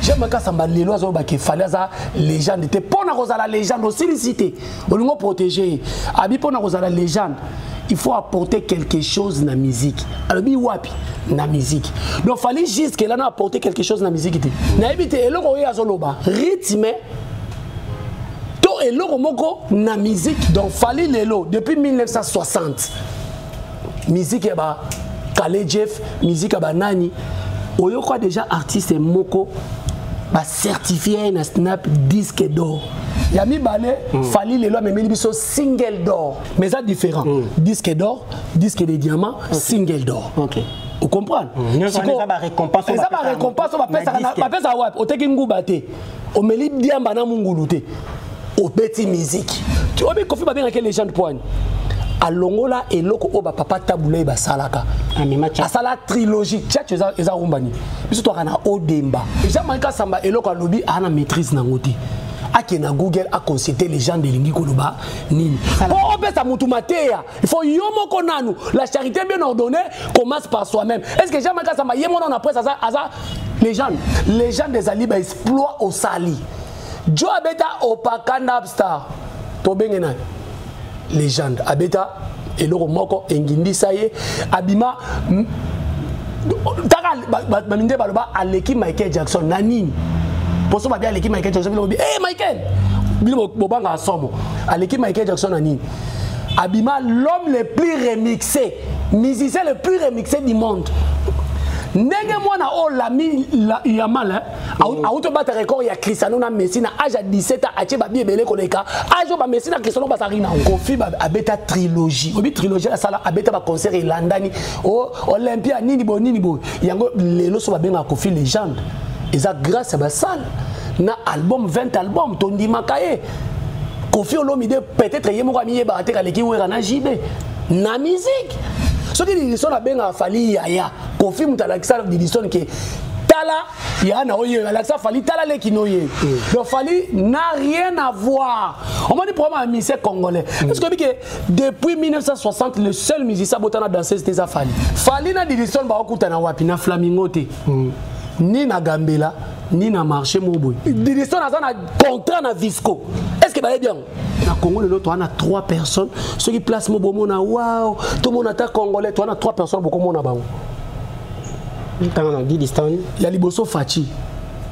J'aime quand ça m'a l'élo qu'il fallait ça légende était pour la légende aussi licité on nous protéger abi pour la légende il faut apporter quelque chose dans la musique alors bi wapi na musique donc fallait juste que là on apporter quelque chose dans la musique na éviter eloko ya zoloba rythme to eloko moko na musique donc fallait lelo depuis 1960 musique ba Kale Jeff musique ba nani oyo quoi déjà artiste moko ba certifié na snap disque d'or Yami Balé fallait les lois mais biso single d'or mais ça différent disque d'or disque de diamant single d'or OK vous comprenez ça va récompense ça va récompense on va faire ça ouais oteki ngubate o meli diamba na mungulute o beti musique tu vois bien Kofi ba bien que les gens point alongola eloko oba papa tabulé ba salaka asala trilogie tchat eza rumbani biso to kana odemba déjà manka samba eloko alobi ana maîtrise na ngoti akena Google a consulter les gens de lingi koloba nini pour obesa mutu mateya il faut yomo konanu la charité bien ordonnée commence par soi-même est-ce que jamais samba yemo non après ça les gens des ali ba exploit au sali jo abeta opakanda star to bengena légende abeta eloko moko engindi saye abima taka baminde baloba aleki Michael Jackson nanini poso ba bien aleki Michael Jackson bilobi Michael bilo bobanga asomo aleki Michael Jackson nanini abima l'homme le plus remixé musicien le plus remixé du monde ndenge mwana o la yamal auto battre record ya Cristiano na Messi na âge 17 ans atie ba biebele koleka âge ba Messi na Cristiano basari na Kofi ba abeta trilogie obi trilogie la sala abeta ba concert ilandani o Olympia nini bo yango lelo so ba benga Kofi légende eza grâce à ba salle na album 20 albums tondi makaye Kofi olomide peut-être yemo kwa miye ba ateka leki wera na JB na musique ce qui dit son a benga fali yaya Kofi mutalakisa dit son que tala ya na oye alakisa fali tala le kinoye donc fali n'a rien à voir on m'a dit problème à musicien congolais parce que depuis 1960 le seul musicien botana danser c'était ça fali na dit son ba okutana wapi na flamingo te ni na gambela ni na marché moboy dit son a na contrat na Visco est-ce que va bien na Congo le lot on a 3 personnes ceux qui placent mobomo na waouh tout le monde attaque congolais tu on a 3 personnes beaucoup mona bango il y a Liboso Fachi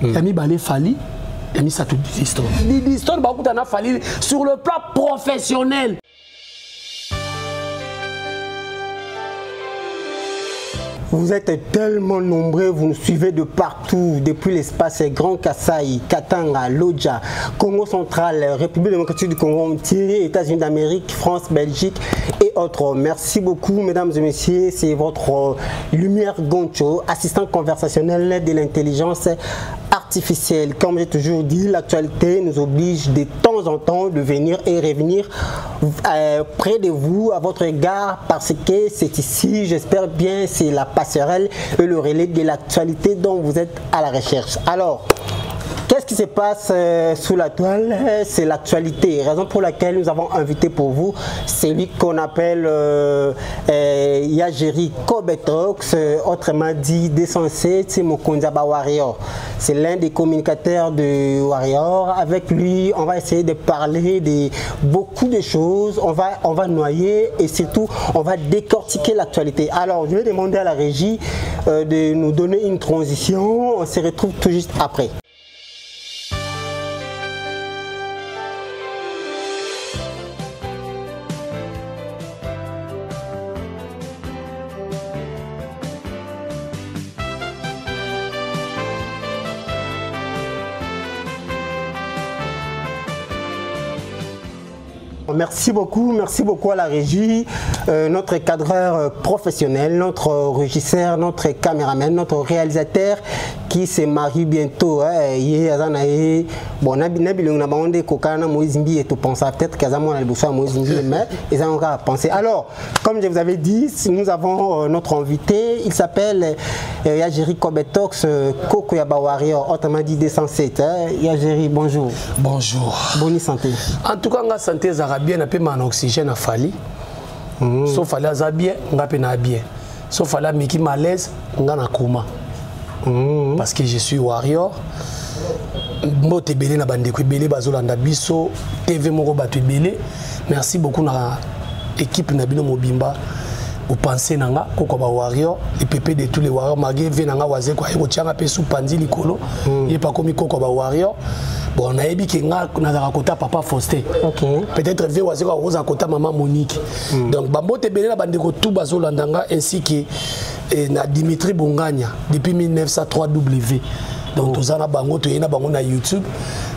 il y a Mibale Fali il y a mis ça tout Didiston Didiston bah on a Fali sur le plan professionnel. Vous êtes tellement nombreux, vous nous suivez de partout, depuis l'espace Grand Kasaï, Katanga, Lodja, Congo central, République démocratique du Congo entier, États-Unis d'Amérique, France, Belgique et autres. Merci beaucoup, mesdames et messieurs. C'est votre Lumière Goncho, assistant conversationnel de l'intelligence artificielle. Comme j'ai toujours dit, l'actualité nous oblige de temps en temps de venir et revenir près de vous, à votre égard, parce que c'est ici, j'espère bien, c'est la passerelle et le relais de l'actualité dont vous êtes à la recherche. Alors, qu'est-ce qui se passe sous la toile? C'est l'actualité, raison pour laquelle nous avons invité pour vous celui qu'on appelle Yajiri Kobetox, autrement dit Descensé Timokondiaba Warrior. C'est l'un des communicateurs de Warrior. Avec lui, on va essayer de parler de beaucoup de choses. On va noyer et surtout, on va décortiquer l'actualité. Alors, je vais demander à la régie de nous donner une transition. On se retrouve tout juste après. Merci beaucoup à la régie, notre cadreur professionnel, notre régisseur, notre caméraman, notre réalisateur qui se marie bientôt. Bon, peut-être qu'ils penser. Alors, comme je vous avais dit, nous avons notre invité, il s'appelle Yajiri Kobetox, Koko Yaba Warrior, autrement dit Descensé. Yajiri, bonjour. Bonjour. Bonne santé. En tout cas, la santé est bien, un peu mon oxygène a fallu. Sauf à la bien, on a bien. Sauf à la miki malaise, on a coma. Parce que je suis warrior. mbote belé na bandeko belé bazolanda biso TV moko bato belé. Merci beaucoup na équipe na bino mobimba. Vous pensez nanga koko ba warrior les pépé de tous les warriors magé venanga waze kwa eko tianga pe sous pandi likolo il pas comme koko ba warrior bon na yebi ke nga na za kota papa Faustin peut-être ve waze kwa rosa kota maman Monique donc bambote belé na bandeko tout bazolandanga ainsi que na Dimitri Bonganya depuis 1903W donc tous na bango to yena bango na YouTube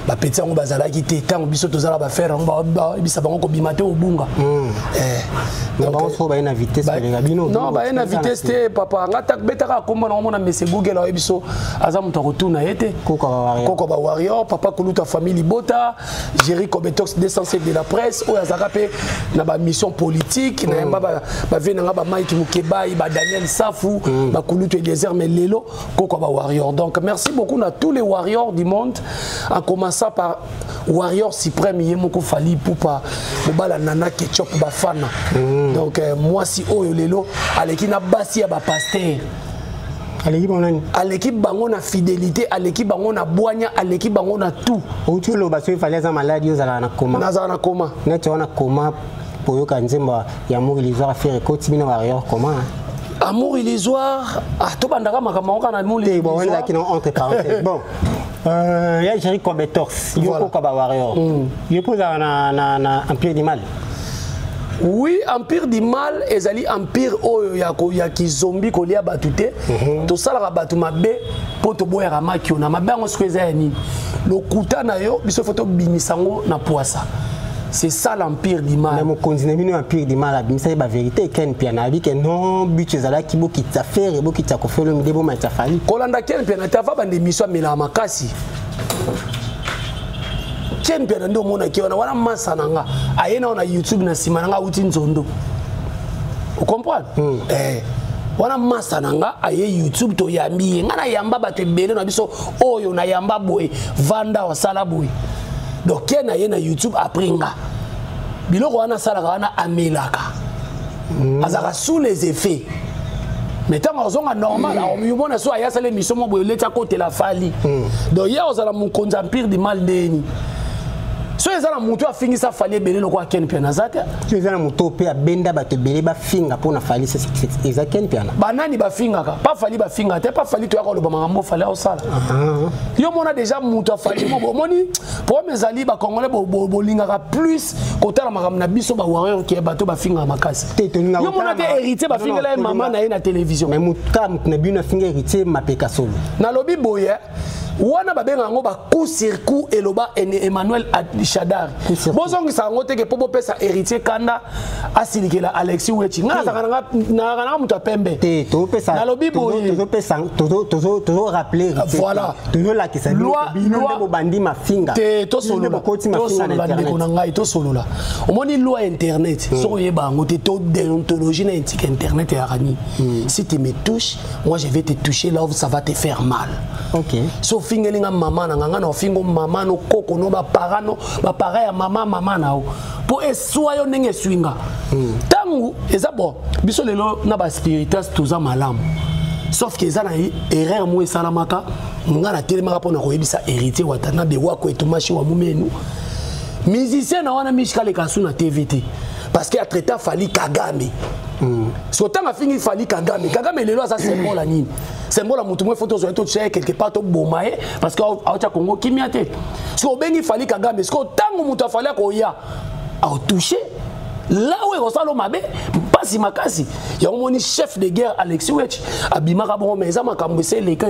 ba petit ngo bazala ki te tango biso tozala ba faire ngo ba bisa bango ko bimate obunga donc on trouve une vitesse les gabino non ba une vitesse te papa ngata betaka komba na mona mese Google na biso aza muto retourna yete koko ba warrior papa kuluta famille bota Jerry Kobetox 207 de la presse o azaka pe na ba mission politique na yamba ba venanga ba Mike Mukebai ba Daniel Safou ba kuluta Eliezer Melelo koko ba warrior donc merci beaucoup à tous les warriors du monde en commençant par warrior suprême Yemoko Fali Poupa Mobala Nana Ketchup Bafana donc moi si oyo lelo à l'équipe na basi ya ba pasteur à l'équipe bango na fidélité à l'équipe bango na boigna à l'équipe bango na tout outu lo baso fallait za maladie za na coma na tu na coma pour yo kanzemba ya Amour Illusoire faire côté bino warrior comment Amour Illusoire ah to bandaka makamoko na Amour Illusoire bon on là qui entre parenthèses bon il y a Jerry Kobetox yoko kaba warrior yoko na Empire du Mal. Oui, Empire du Mal, ezali Empire oyo ya ki zombie ko lia batute. To sala batu mabe poto boya makio na mabe ngo skweza ya nini. Lokuta na yo biso photo bimisango na poisa. C'est ça l'Empire du Mal. Mais mon continent bino Empire du Mal abimisa ba vérité ken piana bi que non but ezala ki bo ki ta faire bo ki ta ko felo mi debo ma ta fali. Kolanda ken piana ta va bande mission mela makasi. Ken piana ndo mona ki wana masananga. Ayena na YouTube na simananga uti nzondo. Vous comprenez? Wana masananga aye YouTube to yambi ngana yamba bato ebele na biso oyo na yamba boy vanda wa sala boy. Donc ken aye na YouTube après nga. Biloko wana sala wana amelaka. Azaka sous les effets. Mais tant qu'on a normal, on a soit il y a les missions boy leta côté la fali. Donc hier on a mon Empire du Mal deni. So ezala mutu afingi sa fali belé lokwa ken piana zata so ezala mutu pe abenda bato belé ba finga pona fali eza ken piana banani ba finga ka pas fali ba finga te pas fali to yako loba mambo fali au sala yo mona déjà mutu fali mo moni pour mes ali ba congolais bo lingaka plus kotala makam na biso ba warrior ki bato ba finga makasi yo mona te héritier ba finga la maman na na télévision mais mutu kam na bino finga héritier mapeka solo na lobi boye wana babenga ngo ba coup sur coup eloba Emmanuel Shadar bozongi sango teke popo pesa héritier kanda asilikela Alexis Wechi nga na muta pembe te to pesa na lobi boye to pesa to rappeler voilà to la ki sa bino bandi mafinga te to solo ba koti mafinga na internet na ngai to solo la omoni loi internet so yeba ngo te to déontologie na internet ya rani si tu me touches moi je vais te toucher là où ça va te faire mal OK so fingelinga mama na nganga na fingo mama no koko no ba parano ba para ya mama na o po eswayo nenge swinga tangu eza bon biso lelo na ba spiritas tuza malamu sauf que eza na erreur mo esalamaka nga na telemaka pona ko yebisa héritier watana be wako etumashi wa mumenu musicien na wana mishkale kasu na TVT parce que a traité Fali Kagame so tanga fingi Fali Kagame lelo ça symbole nini symbole mutu mo photo zo to cher quelque part to bomae parce que acha Congo kimiate so bengi Fali Kagame so tango mutu afali ko ya a touché là où on salo mabe pasi makasi ya moni chef de guerre Alexis Wech abimaka bon mais ça makambo c'est les cas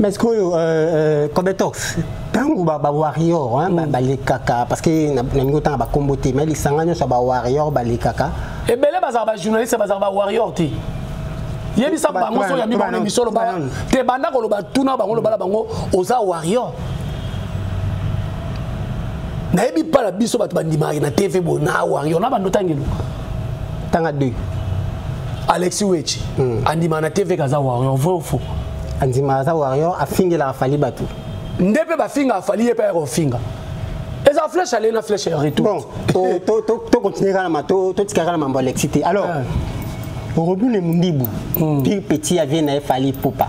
mais est-ce que Kobetox tango ba warrior hein ba les kaka parce que na ngota ba kombote mais les sanganya so ba warrior ba les kaka et belé ba journaliste ba warrior ti yebi sa bango so ya mi ba misolo ba te banda ko lo ba tuna bango lo bala bango oza warrior na yebi pas la biso ba bandimari na TV bona warrior na bando tangelo tanga 2 Alexis Wechi andima na TV kaza warrior vrai ou faux andima za warrior afingela Fali batu ndepe ba finga Fali yepe ko finga eza flèche aller na flèche retour bon to continuer kana ma to tikara na mambo Alexis alors Robin le Mundibu petit avait na Fali Poupa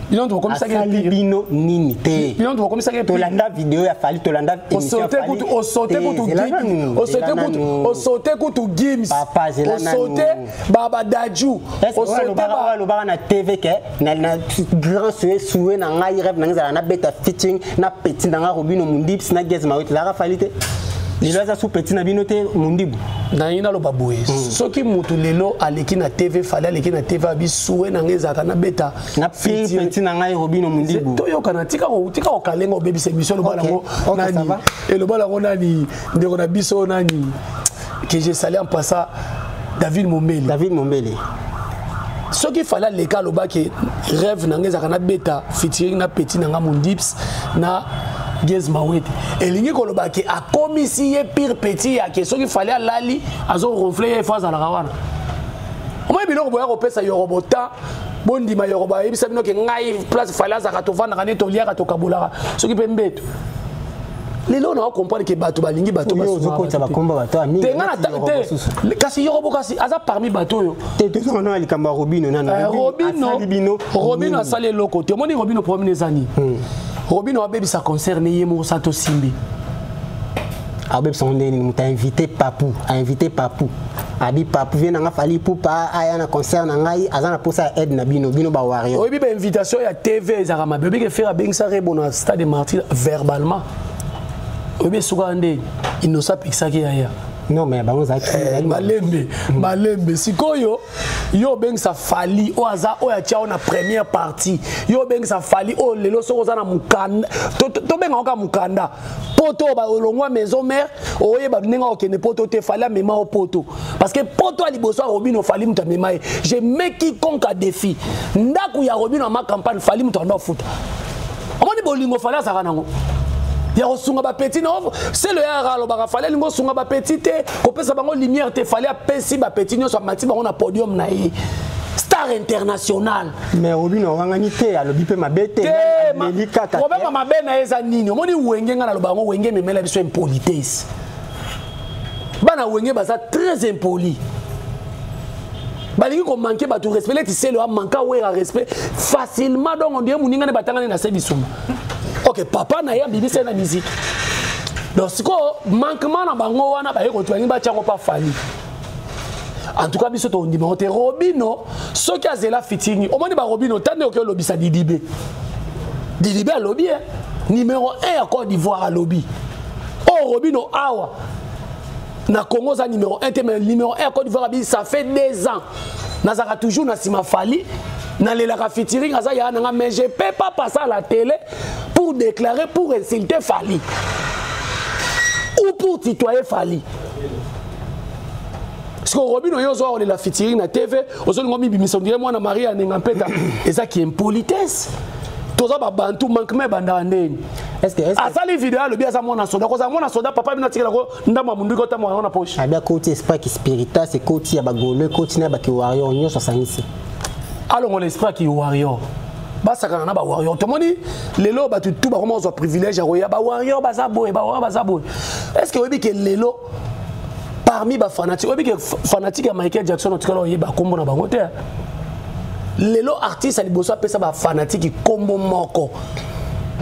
Bino to comme ça que bino nini te. Bino to comme ça que tolanda vidéo ya fali tolanda émission fali. O sauté kutu games. Papa zela na. O sauté baba daju. O sauté ba na TV ke na grand souhait na ngai rêve na ngala na beta fitting na petit na Robino Mundips na Gez Mawet la rafalité. Lelo za sous petit na bino te Mundibu. Na ina lo baboué. Soki mutu lelo aleki na TV fali aleki na TV abi souhait na ngeza na beta na petit na ngai Robino Mundibu. To yo kana tika o kalenga o baby émission lo bala ngo nani. Et lo bala ngo nani ndeko na biso nani que j'ai salé en passant David Mombele. Ce qu'il fallait les cas loba que rêve nangeza kana beta featuring na petit nanga Mundips na Gez Mawet et lingi ko loba que a commissi pire petit ya que ce qu'il fallait lali azo ronfler face à la rawana. O mo biloko boya ko pesa yo robota bondi ma yo roba ebisa bino ke ngai place fallait za ka to vanda kana to lia ka to kabula ce qui peut mbeto. Les gens ont compris que bateau balingi bateau kasi yorobo kasi aza parmi bateau Robino a salé loko te moni Robino premier zani Robino a bébi ça concerne yemo sato simbi Abeb sondé ni muta invité Papou abi Papou vient nga fali pour pas aya na concert na ngai azana posa aide na bino ba wario obi ba invitation ya TV za ma bébé que faire bengsa rebona stade martyr verbalement. Obe soukande innocent pixaki aya. Non mais bango za malembe sikoyo yo beng sa fali o aza o ya tia na première partie yo beng sa fali o lelo soko za na mukanda to benga oka mukanda poto ba olongwa maison mère oye ba nenga okene poto te fali mema o poto parce que poto ali boso Robino fali muta mema je mets quiconque à défi ndaku ya Robino ma campagne fali muta ndo futa omoni bolingo fali azaka nango ya osunga ba petit no c'est le ya ralo ba fallait lingo sunga ba petit te ko pesa bango lumière te fallait pesi ba petit no so mati bango na podium na star international mais Robino wangani te alobi pe mabete melika ka problème mabe na eza nini omoni wenge nga na lo bango wenge memela biso impolitesse bana wenge baza très impoli balingi ko manquer ba tout respect tu sais le manquer ouais respect facilement donc on dit muninga ne batanga na sebisuma. Ok, papa na ya bibi c'est la musique. Donc si ko manquement na bango wana ba yeko tuangi ba tiango pa fali. En tout cas biso to ndima te Robino soki azela fitting. O moni ba Robino tande o ke lobby sa Didibé. Didibé a lobby numéro 1 à Côte d'Ivoire a lobby. Oh Robino awa. Na Congo za numéro 1 mais numéro 1 à Côte d'Ivoire ça fait 2 ans. Nazaka toujours na sima fali. Na lela ka featuring aza ya nanga mais je peux pas passer à la télé pour déclarer pour insulter Fali ou pour tutoyer Fali parce que Robino yozo on la featuring na TV ozo ngomi bimisa ndire mwana Maria nenga peta eza qui impolitesse toza ba bantu manquement banda ndeni est-ce que asali vidéo le bien ça mona soda ko za mona soda papa bino tikela ko ndama mundu ko tamo na poche abia côté esprit qui spirituel c'est côté ya ba golo côté na ba ki warrior nyoso sangisi. Alors on l'esprit qui est warrior. Basaka na ba warrior. Tomoni lelo ba tout ba comment on privilège ya ba warrior bazaboy. Est-ce que obi que lelo parmi ba fanatique obi que fanatique ya Michael Jackson otikala oyeba kombo na bango te. Lelo artiste ali boso pesa ba fanatique kombo moko.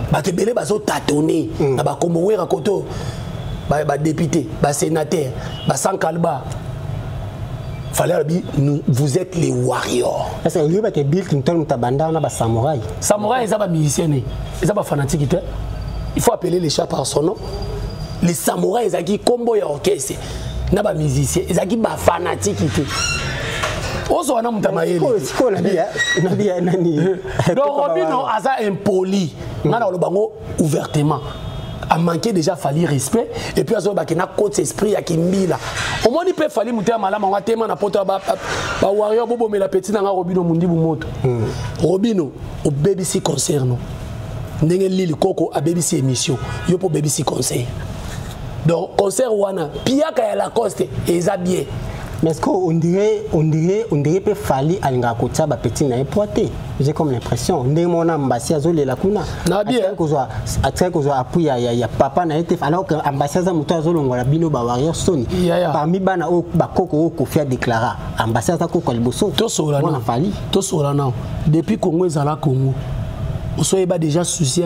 Ba te belé bazo tâtonner na ba kombo wera koto ba député, ba sénateur, ba Sankalba. Fallait dire vous êtes les warriors. Est-ce que que Bill Clinton tabanda na ba samouraï. Samouraï ils sont musiciens, ils sont fanatiques. Il faut appeler les chats par son nom. Les samouraïs ils ont combo ya orchestre. Na ba musiciens, ils ont ba fanatiques. Ozo wana mutamayeli. Siko na dia nani. Donc Robino aza impoli. Na na lo bango ouvertement. A manqué déjà fallu respect et puis azo ba kena côté esprit ya kimbila. Au moins il peut falloir muter malama on tema na poto ba warrior bobo mais la petite na Robino mundi bu moto. Robino au BBC concerne. Ndenge lili koko a BBC émission yo pour BBC conseil. Donc concert wana piaka ya Lacoste eza bien. Mais est-ce qu'on dirait peut falloir aller à côté ba petit na emporter. J'ai comme l'impression ndenge mona mbasi azole la kuna. Na bien ko zo appui ya papa na été alors que ambassadeur muto azolongola bino ba warrior soni. Parmi bana o ba koko o kofia déclarer ambassadeur koko liboso. To sola na fali. To sola na. Depuis Congo ezala Congo. osoyeba déjà souci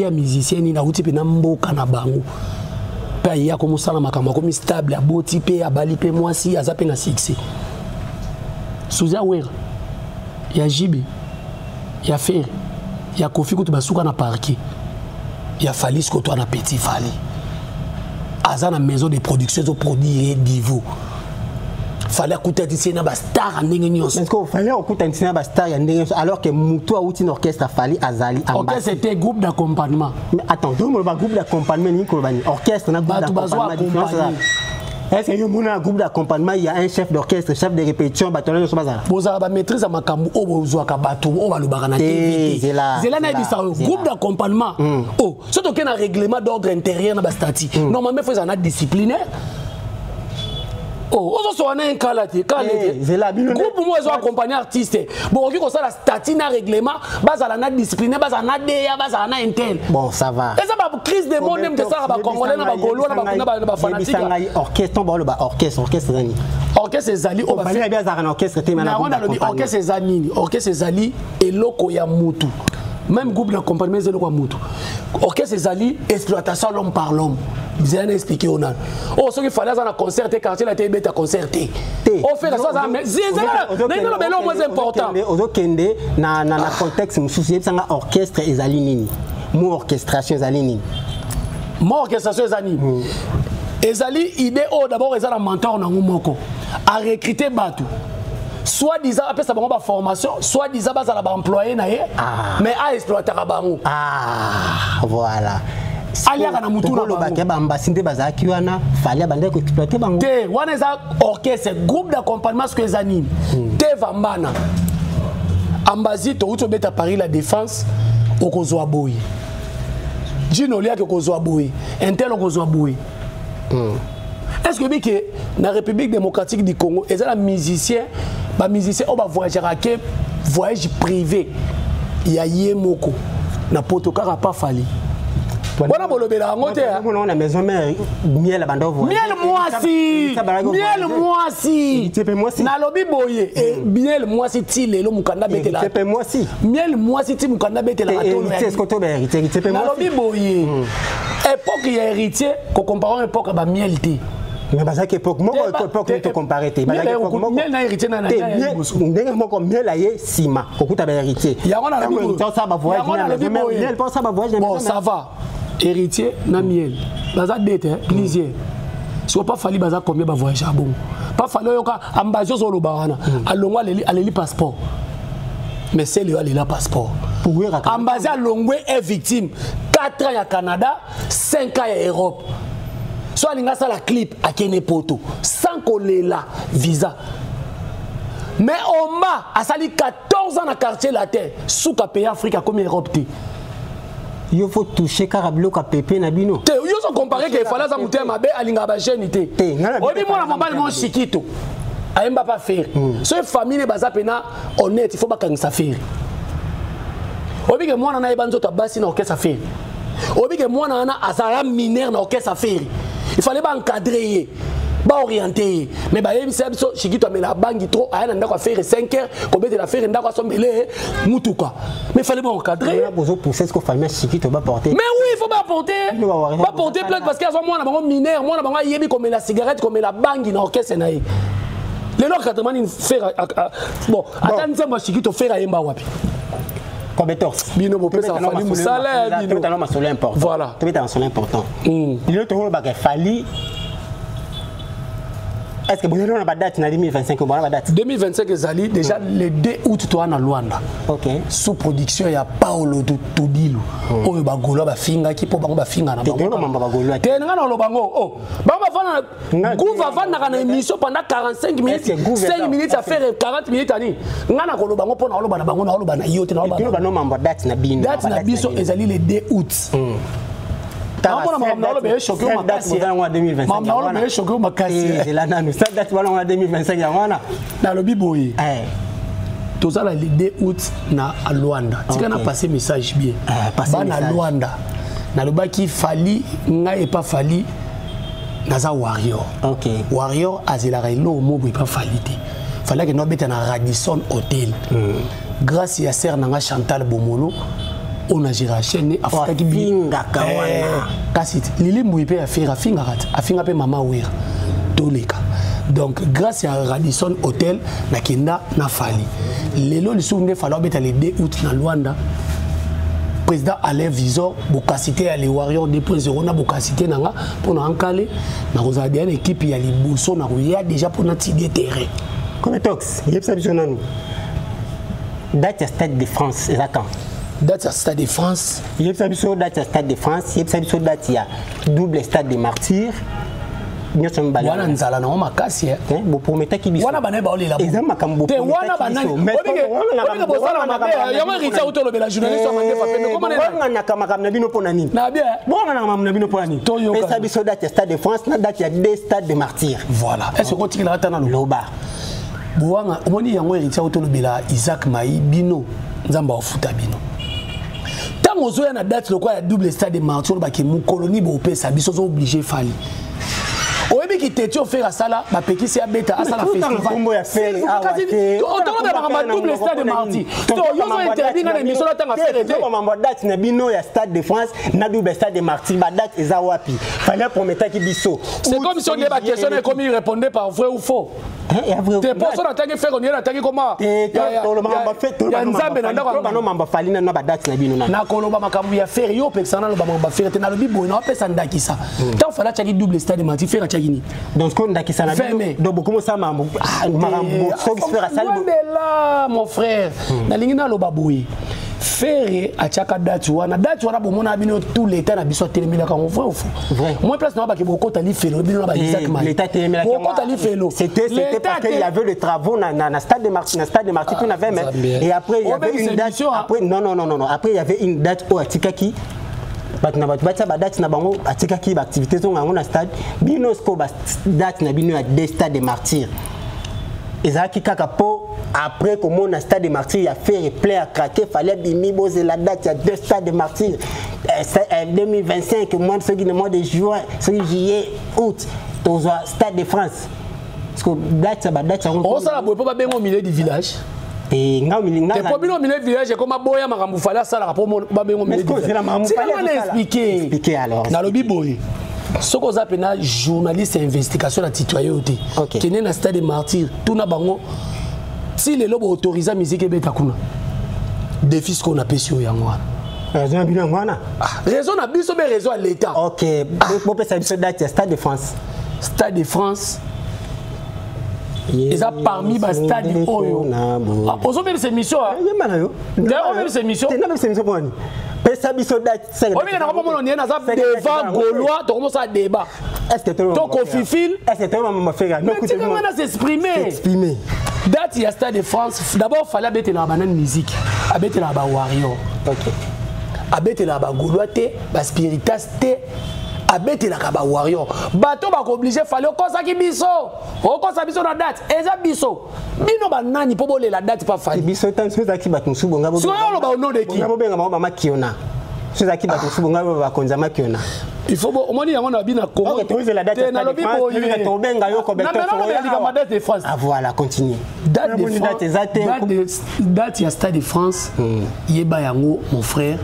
à musicien ni na uti pe na mboka na bango pa ya ko musala makamba ko stable a boti pe a bali pe mwasi azape na succès souci a wera ya jibe ya fer ya kofi ko to basuka na parquet ya fali ce que toi na petit fali azana maison de production zo produire divo fallait écouter ici na ba star ndenge nyonso est-ce que fallait écouter ici na ba star ndenge nyonso alors que mutu a outi orchestre fallait azali en bas c'était groupe d'accompagnement mais attends donc le groupe d'accompagnement ni ko bani orchestre na groupe d'accompagnement est-ce que yo mona groupe d'accompagnement il y a un chef d'orchestre chef de répétition batolé so bazala bozala ba maîtrise à makambu o bozwa ka bato o balobaka na TV zela na bisa groupe d'accompagnement oh surtout qu'il y a un règlement d'ordre intérieur na ba stati normalement faut ça disciplinaire. Oh, on a un cas là, groupe moi ils ont accompagné artiste. Bon, on dit qu'on ça la statine à règlement, base à la discipline, base à la DEA, base à la intel. Bon, ça va. Et ça va crise de monde même que ça va congolais na ba golo na ba fanatique. Orchestre bon le orchestre zani. Orchestre zali on va bien za orchestre te mana. On a le orchestre zani, orchestre zali et loko ya mutu. Même groupe d'accompagnement c'est le quoi mutu. Orchestre zali exploitation l'homme par l'homme. Vous avez expliqué on a. Oh ce qu'il fallait dans un concert quartier la télé bête concerté. On fait ça mais c'est le moins important. Ozokende na contexte mususu yebsanga orchestre ezali nini. Mo orchestration ezali nini. Mo orchestration ezali nini. Ezali idée d'abord ezala mentor na ngumoko. A recruter batou. Soit disant après ça va formation, soit disant bas à la employé na ye, mais à exploiter à bango. Ah voilà. Alia kana mutu na bango. Ba ambassadeur bazaki wana, fallait bande ko exploiter bango. Te wana za orchestre groupe d'accompagnement ce que les anime. Te vambana. Ambasito uto beta Paris la défense okozwa boy. Jino lia ke okozwa boy. Intel okozwa boy. Est-ce que dans la République démocratique du Congo, ils sont musiciens, les musiciens ont voyagé à voyage privé. Il y a Yemoko, na Potokara pas fallu. Voilà pour le béla. On a maison mère miel abandon voyage. Miel moisi. Na lobi boye et miel moisi ti lelo mukanda betela. C'est moisi. Miel moisi ti mukanda betela. C'est ce que tu veux hériter. Na lobi boye. Époque il y a héritier qu'on compare époque ba miel ti. Mais parce que époque moi époque tu comparer te miel na héritier na ndenge moko miel aye sima kokuta ba héritier ya wana ça ba voyage miel pense ça ba voyage bon ça va héritier na miel baza dette plaisir soit pas fallu baza combien ba voyage à bon pas fallu yoka ambazo zolo barana alongwa aleli passeport mais c'est lui aleli passeport ambazo alongwe est victime 4 ans à Canada 5 ans à Europe. Soit l'inga ça la clip à Kenepoto sans coller la visa. Mais on m'a à sali 14 ans dans quartier la terre sous ka pays Afrique comme Europe té. Il faut toucher carablo ka pépé na bino. Té yo so comparer que fallait ça muté mabe alinga ba jeune té. Odi moi la mobile mon chiquito. Aimba pas faire. So famille baza pena honnête, il faut pas kangisa faire. Obi que moi na ibanzo ta basi na okesa faire. Obi que moi na azala mineur na okesa faire. Il fallait pas encadrer, pas orienter. Mais bah il s'est dit Chiquito mais la banque trop, à un endroit faire 5 heures, combien de la faire endroit sommeler mutuka. Mais il fallait pas encadrer. Pour ce que famille Chiquito va porter. Mais oui, il faut pas porter. Pas porter plainte parce qu'il y a moi na mineur, moi na yebi comme la cigarette, comme la banque na orchestre na yi. Les lois quand demande faire bon, attends moi Chiquito faire à yemba wapi. Compétence. Bino bo pesa fali musala bino. Totalement sur l'important. Voilà. Tu es sur l'important. Il te rôle bague fali. Est-ce que vous avez une date en 2025 ou une date 2025 ezali déjà le 2 août toi na Luanda. OK. Sous production ya Paolo Todilo. Oyo bagolo ba finga ki po bango ba finga na bango. Te nga na lo bango. Oh. Bango fana gouva fana na émission pendant 45 minutes. 5 minutes à faire 40 minutes ani. Nga na ko lo bango pona lo bana bango na lo bana yote na lo bana. Ba no mamba date na bino. Date na biso ezali le 2 août. Dans le biboye. Tout ça, le 2 août, na à Luanda. Tu as passé message bien. Na Luanda. Na le baki fali, n'a pas fali. Naza Warrior. OK. Warrior azela ilo mo pas falité. Fallait que nous bête na Radisson Hotel. Grâce à Sœur Nanga Chantal Bomolo. on a géré chaîne Africa qui binga kawana kasi Lili Mouipe a fait afinga pe mama wera tous les cas. Donc grâce à Radisson Hotel na kenda na fali lelo li soumne falo beta le 2 août na Luanda président Alain Visor bokasité les Warriors 2.0 na bokasité nanga pour na encalé na rozadi une équipe ya liboso na ya déjà pour na tider terrain comme tox yebsa bisonanu date Stade de France exactement date Stade de France yebsa biso date Stade de France yebsa biso date ya double Stade des Martyrs. Wana nzala na makasi bo prometa ki biso wana bana ba olela eza makambo te wana bana obinge bosala mabe ya mwa ritsa utolo bela journaliste wa mandefa pembe comment wana na makambo na bino pona nini na bien bona na makambo na bino pona nini esa biso date Stade de France na date ya deux Stades des Martyrs voilà est-ce que tu la tana loba buwanga omoni yango ritsa utolo bela Isaac Mai bino nzamba ofuta bino tango zo ya na date lokwa ya double Stade des Martyrs ba ki mu colonie bo pesa biso zo obligé fali oyebi ki teti ofera sala bapekisi ya beta asala festival ya fere awate otonga ba double Stade de Martyrs to yozo interdit na émission la tanga fere te ba mambo date na bino ya Stade de France na double Stade de Martyrs ba date eza wapi fallait promettre ki biso c'est comme si on est ba question et comme il répondait par vrai ou faux te poso na tangi fere on est na tangi comment to lo mamba fait to ya nzambe na ndako ba no mamba fali na ba date na bino na koloba makambu ya fere yo peksa na lo ba mamba fere te na lo bibo na pesa ndakisa tant fallait tagi double Stade de Martyrs fere tagi donc on a qui s'en a donc beaucoup ça maman mon frère na lingina lo baboui faire a chaka date wana bomona bino tout l'état na biso telemela ka on vrai moi place na ba ke boko tali felo bino ba Isaac Mai l'état telemela boko tali felo c'était parce qu'il y avait le travaux na Stade de Martyrs puis on avait même et après il y avait une date après non après il y avait une date au Atikaki batna batsa ba date na bango atikaki ba activité zonga na stade bino sko ba date na bino ya deux Stades des Martyrs ezaki kaka po après comment na Stade des Martyrs ya fait plein à craquer fallait bimi boze la date ya deux Stades des Martyrs 2025 mois de juin juillet août au Stade de France parce que date ba date on ça la boye pas bengo au milieu du village et nga milinga te po bino milieu village comme boya makambu fala sala po ba bengo milieu expliquer alors na lobi boye soko za pena journaliste investigation la citoyenneté qui n'est na Stade des Martyrs tout na bango si les lobes autorisent musique beta kuna défi ce qu'on a payé sur yango raison bien ngwana raison na biso be raison à l'état OK bon peut ça date Stade de France Stade de France ils ont parmi les stades oyo on a ces missions ces missions pesa biso date on vient na ko mono na za devant Gaulois to commence à débat est-ce que to ko fifil est-ce que to maman faire non écoutez moi s'exprimer date il y a Stade de France d'abord fallait abete la banane musique abete la ba Warrior OK abete la ba Gaulois te ba Spiritas te abete la ba Warrior bato ba ko obligé fallait kosa ki biso okosa biso na date eza biso bino ba nani po bole la date pas fallait biso tan so zaki bato subonga bo so lo ba ono de ki bo benga mama kiona so zaki bato subonga ba konza makiona il faut bon omoni yango na bina Congo la date na lobi bo yi to benga yo ko beto la date de France ah voilà continue date ya Stade de France yeba yango mon frère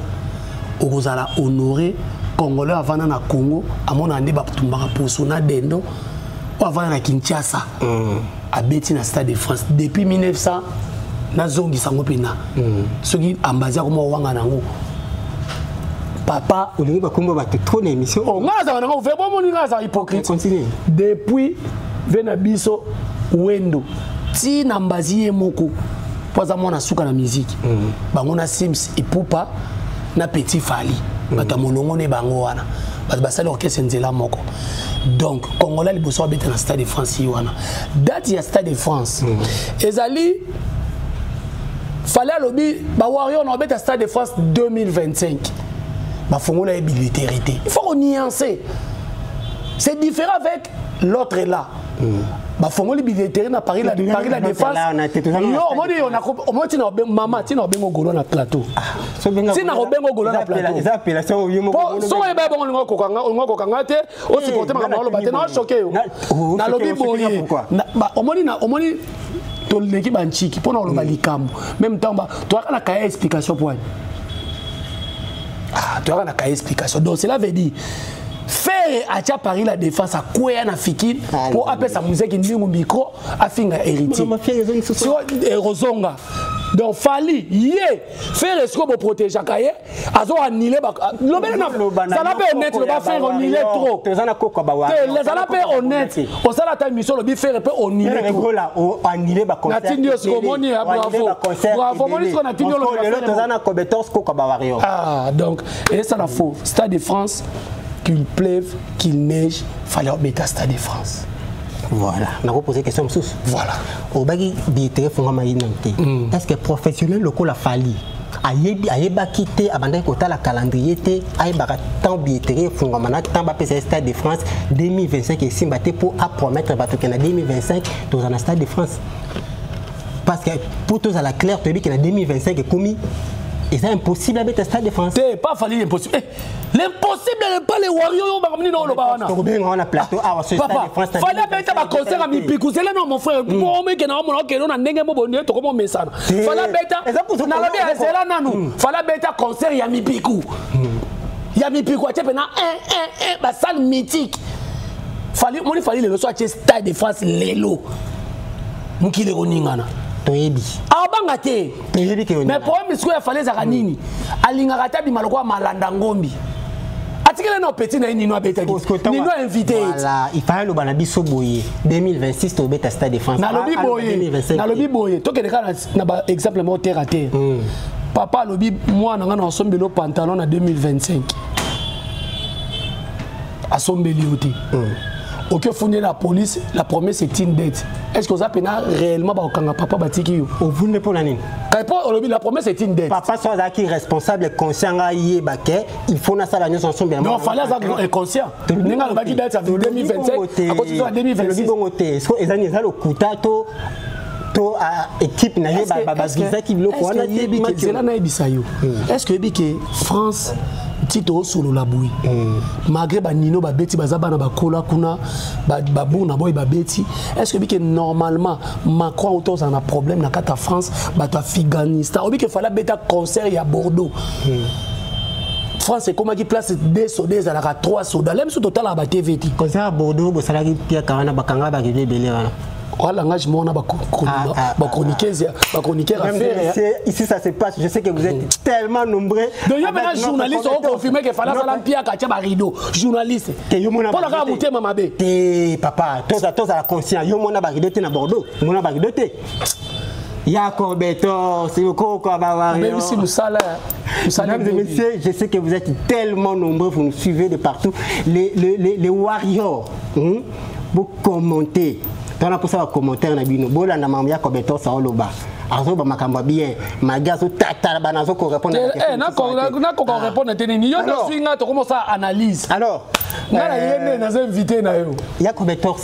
okozala honoré Congolais avant na Congo amona ande batumbaka poso na dendo avant na Kinshasa abeti na Stade de France depuis 1900 na zongi sango pena soki ambaza ko wanga nango papa olingi bakomba bato trop na émission ngaza nango ve bon moni ngaza hypocrite continue depuis vena biso wendo ti na mbazi moko poza mona suka na musique bango na Sims ipupa na Petit Fali bata molongo ne bango wana bata basali orchestre nzela moko donc Congolais liboso abeta na Stade de France wana date ya Stade de France ezali fallait lobi ba Warrior na abeta Stade de France 2025 ba fongola habilité il faut qu'on nuancer c'est différent avec l'autre là ba fongoli billetterie na Paris la défense yo moni on moti na maman ti na bengo golo na plateau ti na bengo golo na plateau les appellations yo moko so e ba bongo ngoko kanga te o supporter makama lo baté na choqué yo na lobi boye ba omoni to l'équipe banchiki pona lo balikambo même temps ba to akala kaya explication point Ah, tu as une explication. Donc cela veut dire faire à Paris la défense à quoi na fikine pour appeler sa musique qui nous micro à finir héritier. Rozonga. Donc fali yé faire est-ce que pour protéger Kaye azo annihiler l'obéna ça n'a pas honnête le va faire annihiler trop les ana pas honnête on ça la mission le bi faire peut annihiler trop là annihiler ba concert natindio skomoni bravo bravo moni ce qu'on a tindio le ah donc et ça la faux Stade de France qu'il pleuve qu'il neige fallait mettre Stade de France. Voilà, on a posé question sous. Voilà. Au bagi billetterie fonga maïnante. Est-ce que professionnel local a fallu? Aïe ba quitter abandonner côté la calendrier té aïe ba tant billetterie fonga mana tant ba PC Stade de France 2025 et simbaté pour promettre bateau que na 2025 dans un Stade de France. Parce que pour tous à la claire tu dis que na 2025 est commis. Et c'est impossible avec le Stade de France. C'est pas fallu l'impossible. L'impossible n'est pas les Warriors qui vont dans le Bahana. On a plateau à ce Stade de France. Fallait mettre un concert à Mipikou. C'est là non mon frère. Pour moi qui n'a pas n'engagé mon bonheur, tout comme message. Fallait mettre. C'est là non. Fallait mettre un concert à Mipikou. Il y a Mipikou. Tu peux na la salle mythique. Fallait le leçon à Stade de France l'élo. Mukile Roningana. Ah bangate mais problème est qu'il fallait zaranini alingakata bimaloko malanda ngombi atikele na petit na nino abeta nino invité voilà il fallait le banabiso boye 2026 to beta Stade de France na lobi boye to kene kana na ba exemple mo terre à terre papa lobi moi na ngana osombelo pantalon na 2025 asombeli oti. Ok, fondé la police, la promesse est une dette. Est-ce que vous avez réellement papa batiki yo? Vous ne pouvez pas. La promesse est une dette. Papa soit responsable conscient il faut na ça la nous ensemble. Non, fallait être inconscient. Ninga le baki dette ça 2025 à cause de 2026. Est-ce que ezani za le kutato to équipe na ye ba visa qui bloque on a yebi que c'est là na ebisayo. Est-ce que yebi que France tito solo la boui malgré ba nino ba beti bazaba na ba kola kuna ba buna boy ba beti est-ce que normalement Macron auto ça a un problème na kata France ba ta Afghanistan obi que fallait beta concert ya Bordeaux France c'est comment qui place des soldats à la 3 soldats même sur total à ba TVT concert à Bordeaux bo sala ki pia kana ba kanga ba belé wana. Voilà, l'engagement, ici ça se passe, je sais que vous êtes tellement nombreux. Donc, il y a maintenant des journalistes qui ont confirmé qu'il fallait faire un pied à rideau. Journaliste. Pour la gare, monter ma bé. Papa, tous à la conscience. Il y a un rideau à Bordeaux. Il y a un rideau. Il y a un béton, c'est le coco à Bavaria. Mais aussi, nous salons. Mesdames et messieurs, je sais que vous êtes tellement nombreux, vous nous suivez de partout. Les warriors, vous commentez. On a posé un commentaire na bino bola na mamia ko beto sa oloba azo ba makamba bien magazo tata banazo ko répondre na ko répondre tenini yo no swinga to comment ça analyse alors na yene na invité na yo ya ko beto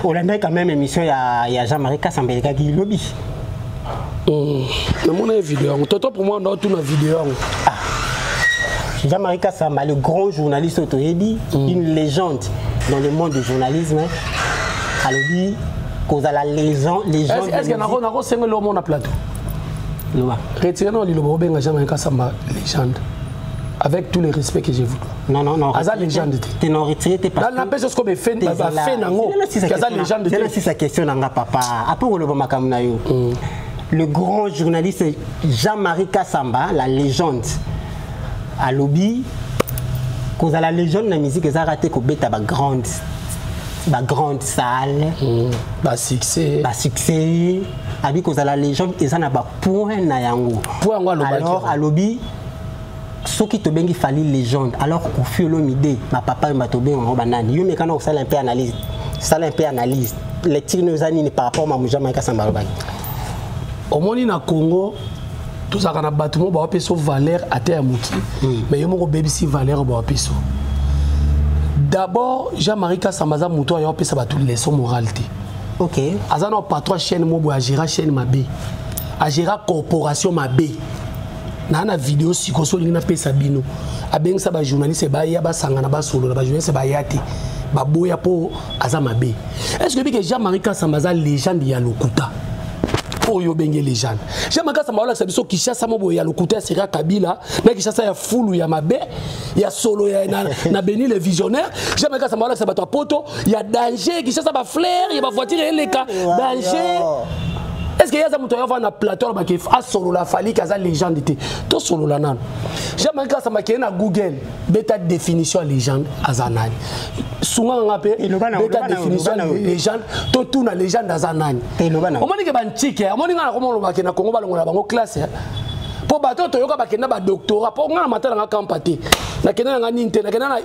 on a quand même émission ya Jean-Marie Kassambeleka qui lobby na mon vidéo toto pour moi on tourne vidéo Jean-Marie Kassamba le grand journaliste autoébi une légende dans le monde du journalisme alobi cause à la légende est-ce que nako nako senga lo mona plateau loba retirez non lilobo benga Jean-Marie Kassamba légende avec tout le respect que je vous non asa légende tu non retiré t'es pas la pêche comme fait nango asa légende c'est là si sa question nanga papa après loba makamna yo le grand journaliste Jean-Marie Kassamba la légende alobi cause à la légende de la musique ils ont raté ko beta ba grande salle succès abi cause à la légende ils ont ba point na yango alors à lobby ce qui te bengi fali légende alors au fiolo mide ma papa m'a to bengo banani yo mekana ko sala un peu analyse les tirs nous anini par rapport à Jean-Marie Kassamba au moni na Congo tout ça kana batumo ba peso valeur à terre muki mais yo moko BBC valeur ba peso. D'abord Jean-Marie Kassamba muto yo pesa ba toutes les leçons moralité. OK. Azana patron chaîne mo bo agira chaîne mabé. Agira corporation mabé. Na vidéo sikoso linga pesa bino. Abeng sa ba journaliste ba ya ba sangana ba solo ba journaliste ba yati. Ba boya po azama mabé. Est-ce que Jean-Marie Kassamba légende ya lokuta? oyo benge légende Jean Makasa Maola sabiso Kishasa mobo ya lokuta sera Kabila na Kishasa ya fulu ya mabe ya solo ya na Beni le visionnaire Jean Makasa Maola sabato poto ya danger Kishasa ba flair ya ba voiture eleka danger. Est-ce qu'il y a des gens qui ont un plateau qui a solo la fali qui a légende tout solo la nan. Jamais quand ça m'a créé na Google bêta définition légende azanani. Souvent on appelle bêta définition légende tout na légende azanani. On m'a dit que bantique, on m'a dit que comment on va na Congo balongola bango classe. Pour bateau toyoka bakenda ba doctorat pour ngana matala nga kampate. Na kena nga ninte na kena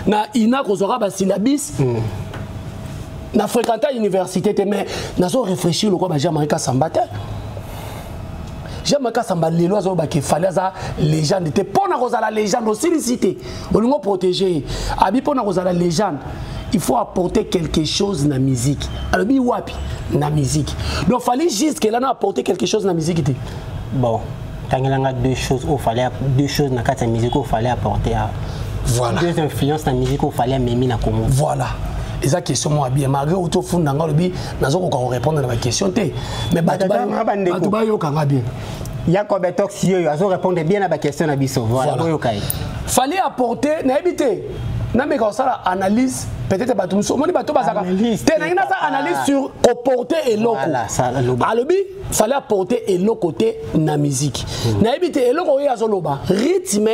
na ina kozora ba syllabus. Na fréquenté l'université mais na so réfléchir le quoi ba Jean-Marie Samba te Jean-Marie Samba lelo azo ba ke fallait za légende te pona ko za la légende aussi licité on nous protéger abi pona ko za la légende il faut apporter quelque chose na musique alors bi wapi na musique donc fallait juste que là na apporter quelque chose na musique te bon tangelanga deux choses na kata musique il fallait apporter voilà deux influences na musique il fallait même na Congo voilà. Et ça question moi bien malgré auto fond dans le bi nazo ko répondre à la question té mais batuba yo kanga bien Yakob Tox yo azo répondre bien à la question na biso voilà yo kai fallait apporter na habité na me ça analyse peut-être batu so moni batu bazaka té na ina ça analyse sur apporter et loko voilà ça alobi fallait apporter et loko côté na musique na habité et loko yo azo loba rythme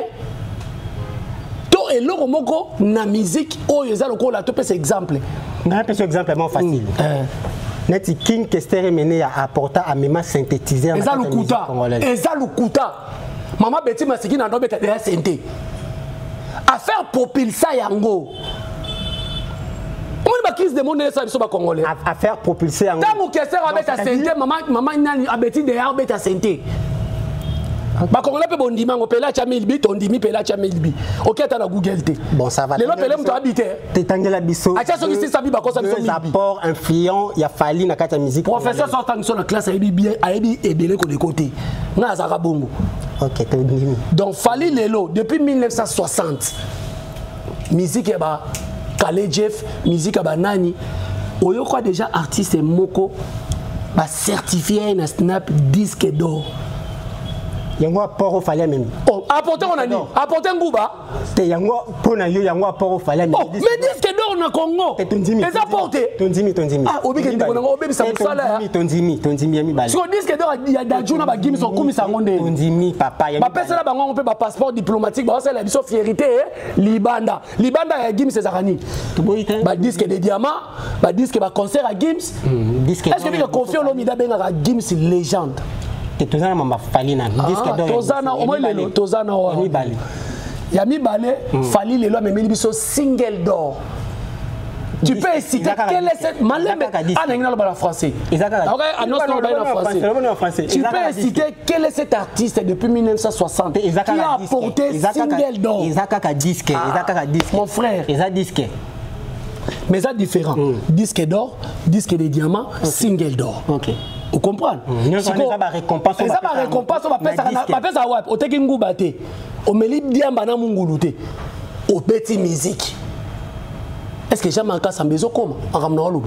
et l'autre moko na musique oh yeza loko la topé c'est exemple na peu exemple facile neti King Kester mené à apporter à même synthétiser eza lukuta maman Betty Masiki na ndo beta de synthé à faire propulser yango on ba crise de monde ça biso ba congolais à faire propulser yango tant Kester avec ta synthé maman nani a Betty de avec ta synthé ba congolais pe bondima ngo pela cha 1000 bit on dimi pela cha 1000 bit OK ta na Google te bon ça va les lo pele mto habité te tangela biso acha so ki sabi ba ko sa biso apport influent ya fali na kata musique professeur sortant sur la classe ayebi bien ayebi ebele ko de côté na azaka bongo OK te dimi donc fali lelo depuis 1960 musique ba Kale Jeff musique ba nani oyo quoi déjà artiste moko ba certifié na Snap disque d'or. Yango apport au fallait même. Oh, apporter on a dit. Apporter Ngouba. Te yango pona yo yango apport au fallait même. Oh, mais disque d'or na Congo. Les apporter. Tondimi. Ah, obi ke ndiko ngo obi sa musala. Tondimi yami bali. So disque d'or ya dajuna ba gimi so kumi sa ngonde. Tondimi papa yami. Ba pesa la bango pe ba passeport diplomatique ba ça la biso fierté Libanda ya Gims Ezakani. Ba disque de diamant, ba disque ba concert à Gims. Est-ce que tu confies l'homme da benga Gims légende? Tozana mama fali na disque d'or tozana au moins lelo tozana wa yami balé fali lelo mais biso single d'or tu peux citer quel est cette malembe anangina le français tu peux citer quel est cet artiste depuis 1960 qui a apporté single d'or Isaka disque mon frère disque mais ça différent disque d'or disque de diamant single d'or OK. Vous comprenez? Ça va récompense. Ça va récompense. On va faire ça. On te kingu bate. On me lit bien bana mungulute. Au petit musique. Est-ce que jamais encore Samba comme en ramenant l'eau?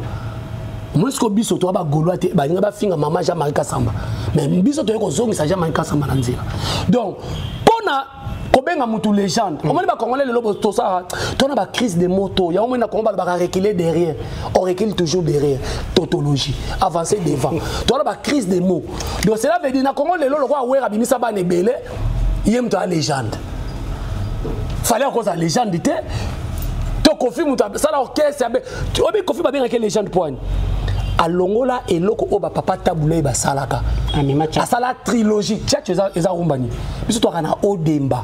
Moi ce que biso toi ba goloate ba nga ba finga maman jamais encore Samba. Mais biso toi ko zongi ça jamais encore Samba nanzira. Donc pona kobenga mutu légende on m'a congolais le lobo tout ça ton ba crise de moto ya on m'a combat ba reculer derrière on recule toujours derrière tautologie avancer devant toi ba crise de mots donc cela veut dire na congolais le roi wera bimisa ba nebele yem to légende fallait cause la légende était to kofi mutu ça la orchestre tu obi kofi ba bien quelle légende point à Longola et loko oba papa taboulé ba salaka a sala trilogie tchatcho eza rumbani biso to kana odemba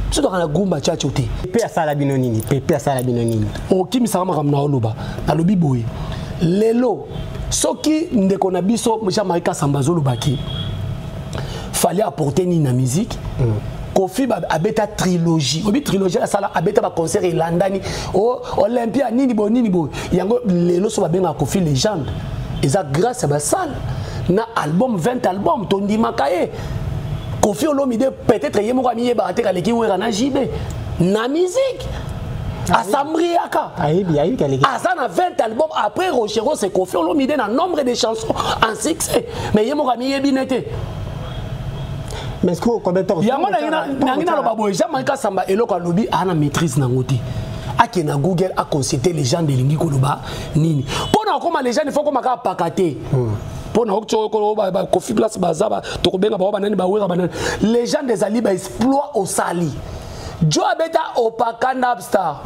biso to kana gumba tchatcho te pe asala binonini o kimi sama kamna oloba na lobi boye lelo soki ndeko na biso Jean-Marie Samba zolobaki fallait apporter ni na musique Kofi abeta trilogie obi trilogie sala abeta ba concert elandani o Olympia nini bo yango lelo so ba benga Kofi légende eza grâce à ba salle na album 20 albums tondi makaye Kofi Olomide peut-être yemo ka miye ba te ka leki wera na jibe na musique Asambriaka. Asa na 20 albums après Rochero se Kofi Olomide na nombre de chansons en succès. Mais yemo kami yebinete. Mais ce qu'on commet tort. Yamona nangina lo babo Jamaïca Samba eloko alobi ana maîtrise nangoti. Ake na Google a consulté les gens de lingi koloba nini. Pona koma les gens il faut koma ka pakate. Pona okcho ko ba Kofi place bazaba to kobenga ba banani ba wera banani. Les gens des Ali ba exploit au sali. Joe abeta opakanda star.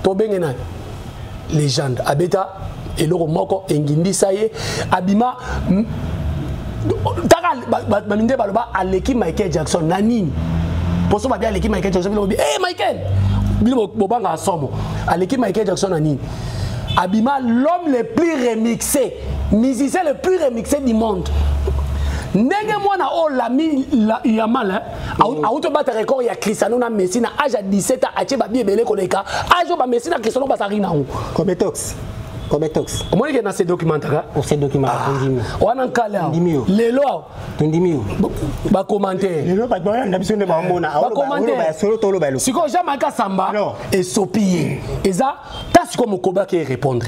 To bengena légende abeta eloko moko engindi saye abima taka baminde baloba aleki Michael Jackson nanini poso ba aleki Michael Jackson bilobi eh Michael bilo bobanga asomo aleki Michael Jackson nanini abima l'homme le plus remixé musicien le plus remixé du monde ndenge mwana o lami yamal auto battre record ya Cristiano na Messi na âge à 17 ans atie ba biebele koleka âge ba Messi na Cristiano basari na o Cometox comment est dans ce documentaire ce documentaire on en kala lelo tondimio ba commenter lelo ba na biso ne ba mona ba commenter solo tolo ba lo siko Jamaïca Samba et sopier eza tasi comme koba qui répondre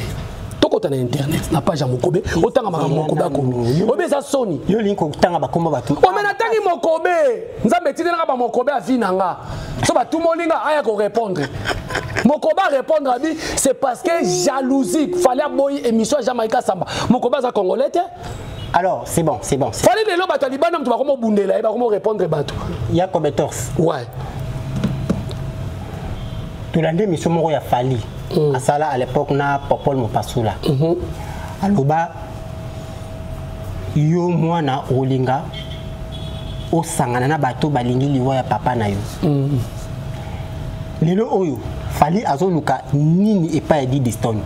tokota na internet na page ya Mokobe otanga maka Mokobe akomi obeza soni yo linko tanga ba komba batu o mena tangi Mokobe nzambe tidela ba Mokobe afinanga so ba tout moninga aya ko répondre Mokobe répondre à lui c'est parce que jalousie fallait boy émission Jamaïca Samba Mokobe za congolais. Alors c'est bon fallait les loba talibana mtu ba komo bundela ba komo répondre bato ya Cometox ouais tout l'année mission moko ya Fali à Sala à l'époque na Popol Mopasula aloba yo mwana olinga o sangana na bato balingi liwa ya papa na yo lelo oyo Fali azoluka nini epa ya Didiston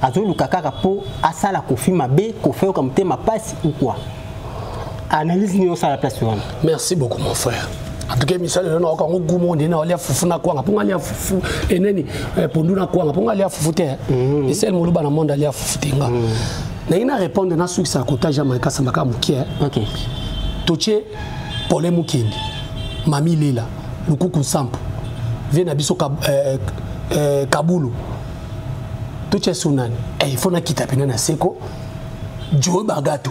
azoluka kaka po asala Kofi mabe Kofi comme tema passe ou quoi analyse ni on la place suivante. Merci beaucoup mon frère. En tout cas, Michel, on a encore un goût monde, on a fufu na kwanga, pour aller fufu eneni, pour nous na kwanga, pour aller fufu te. Et c'est le monde dans le monde aller fufu tenga. Na ina répondre na succès à côté Jamaïca Samba ka mukie. OK. Toche Paulé Mukendi, Mami Lila, Lukuku Sampo. Vient na biso Kabulu. Toche Sunani. Il faut na kitapina na seko. Joe Bagato.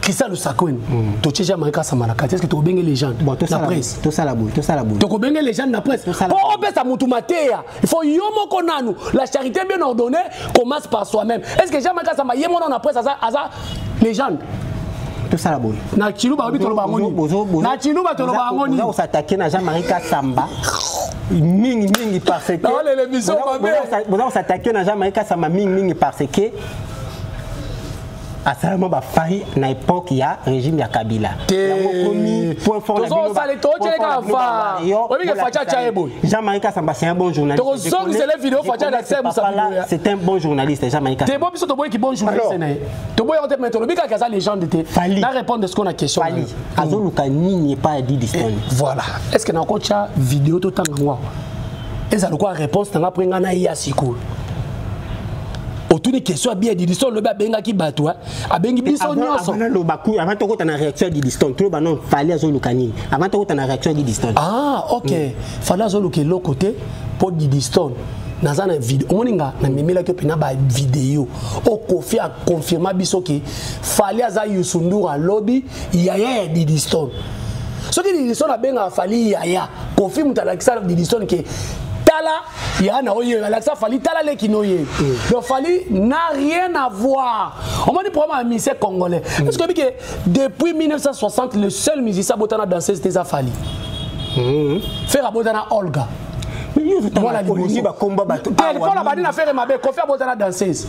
Christian Lusakwen, Toche Jamaïca Samba na kati, est-ce que tu obenge les gens la presse? Tout ça la boule. Tu obenge les gens la presse. Pour obéir à Moutumatea, il faut yomo konanu. La charité bien ordonnée commence par soi-même. Est-ce que Jamaïca Samba yemo na presse à légende? Tout ça la boule. Na chiluba obi toloba ngoni. Na chiluba toloba ngoni. Vous s'attaquer na Jamaïca Samba. Mingi parce que vous s'attaquer na Jamaïca Samba mingi parce que à ça ba fari na époque ya régime ya Kabila. Point fort la Jamaïca Samba c'est un bon journaliste. C'est un bon journaliste Jamaïca. C'est bon biso to boy ki bon journaliste na. To boy on te mettre le bika kaza légende te. Na répondre de ce qu'on a question. Fali azoluka nini pas dit Didiston. Voilà. Est-ce que na ko cha vidéo to tanga ngwa? Eza lokwa réponse tanga prenga na ya siko. Autour des questions à bien Didiston le ba benga ki bato a bengi biso nyonso avant le baku avant to ko na réaction Didiston tout ba non fallait azoluka nini avant to ko na réaction Didiston. Ah OK fallait azoluka le côté pour Didiston dans une vidéo omoninga na memela ke pena ba vidéo o Kofi a confirmé biso que fallait aza Yusundura lobby yaya Didiston ce que Didiston a benga fallait yaya Kofi mutalakisa Didiston que Tala, il y a un Alexa Fali, Tala les kinoye. Le Fali n'a rien à voir. On m'a dit pour moi un musicien congolais. Parce que depuis 1960, le seul musicien botana danser c'était Fali. Faire botana Olga. Moi la Bolivie ba combat ba. Quand la badine a fait ma belle, qu'on fait botana danseuse.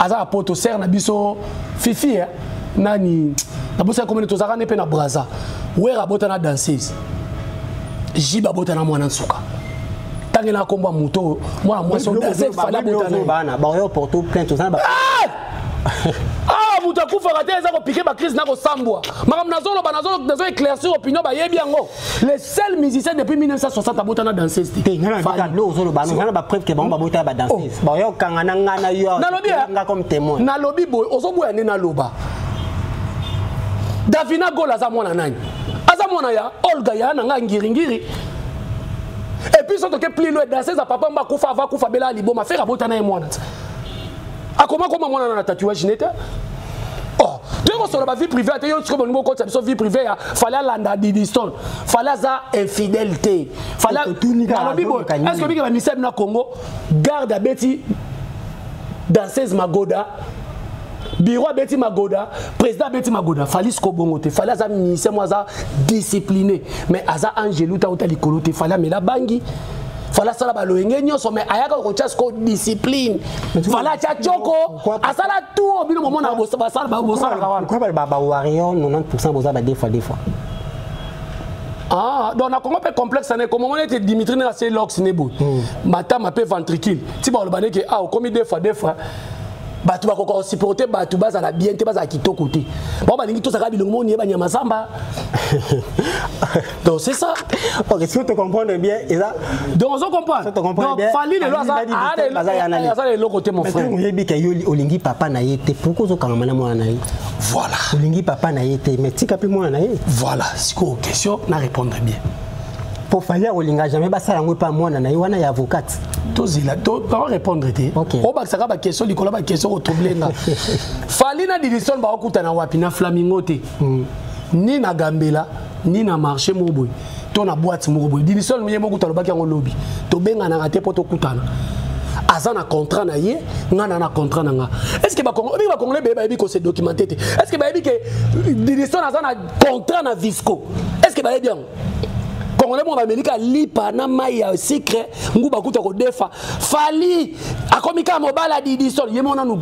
Aza poto ser na biso fifi nani. Na bossa comme to zaka ne pe na braza. Wera botana danseuse. Jiba botana mwana nsuka. Tangela komba muto moi soldat cette fala botana bana ba yo porto plainte ça ba ah muto kufa raté ça ko piquer ba crise na ko sambwa makam nazolo nazo éclaircir opinion ba yebi yango les seuls musiciens depuis 1960 botana danseuse té ngana lo zolo ba ngana ba preuve que ba botana ba danseuse ba yo kangana ngana yo nga comme témoin na lobi boy ozoboya ne na loba Davina Gola za mwana nani aza mwana ya Olga ya na nga ngiringiri Et puis surtout que plus loin danser ça papa m'a kufa va kufa bela libo ma faire abota na mwana. A comment mwana na tatouage neta? Oh, tu vois sur la vie privée, tu as comme niveau côté sur vie privée, fallait landa Didiston, fallait ça infidélité, fallait est-ce que le ministère na Congo garde à Betty danseuse Magoda, bureau Betty Magoda, président Betty Magoda, fallait ce bongote, fallait ça ministère moi ça discipliné, mais aza Angelou ta outa likolote, fallait mais la bangi. Fala sala baloenge nyonso mais ayaka ko chasko discipline fala cha choko asala tout bino moment na basala kawana quoi ba warrior 90% boza ba des fois ah donc na Congo pe complexe ne comme on était Dimitri na c'est lox nebo mata ma pe ventricule ti ba olobane ke ah comme des fois batu bakoko supporter batu baza la bien te baza kitoko te ba balingi to saka bilongo ni ba nyama samba donc c'est ça. OK, si tu comprends bien et là donc on comprend donc fallait le ça ça le côté mon frère mais tu que olingi papa na yete pourquoi zo kangama na mwana na ye voilà olingi papa na yete mais tika pe mwana na ye voilà c'est quoi question na répondre bien pour falloir olinga jamais ba sala ngwe pa mwana na ye wana ya avocate tozila to pas répondre te o ba saka ba question likola ba question ko troublenga fallait na Didiston ba okutana wapi na Flamingo te ni na Gambela ni na marché moboy to na boîte moboy Didiston mo yembo kutalo baki ngo lobby to benga na ngate poto kutana azana contrat na ye ngana na contrat na nga est-ce que ba congolais ba bi ko se documenter est-ce que ba bi que Didiston azana contrat na Visco est-ce que ba bien Congolais mo Amerika lipa na mai ya secret nguba kuta ko defa fali akomika mobala Didiston ye mona nu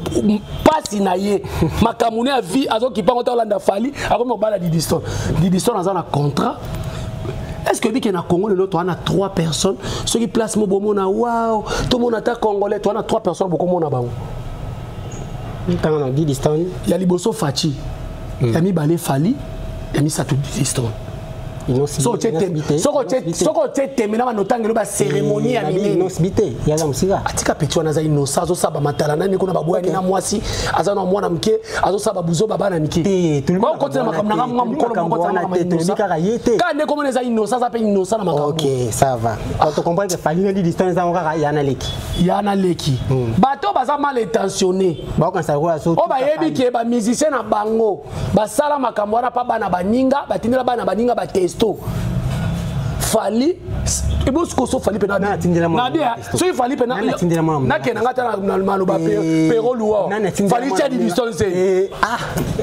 pasi na ye makamune a vie azoki pa ngota Holanda fali akomi mobala Didiston azana contrat. Est-ce que bien na Congo le lot on a 3 personnes ceux qui placent mo bomona waouh tout le monde attaque congolais toi on a 3 personnes beaucoup mona bango tant on a Didiston il y a Liboso Fachi il y a mi balé fali il y a mi Satou Didiston soko temena banotangelo ba cérémonie ya minene inosbité yaza musika atika petwa naza inosa azo saba matala nani kuna babuya ni na mwasi aza na mwana mke azo saba buzo baba na mike ba ko tena makamna nga mukolo moko tena inosa kande komona za inosa za pe inosa na makambo OK ça va quand tu comprends que fallait di distance za ngaka yana leki bato baza mal intentionné ba ko sa ko so o ba yebi ke ba musicien na bango ba sala makambo na pa bana baninga batindela bana baninga ba fali et bon ce qu'on s'offre fali pena na bien so il fali pena na ke ngata na maloba pero luo fali tia di distance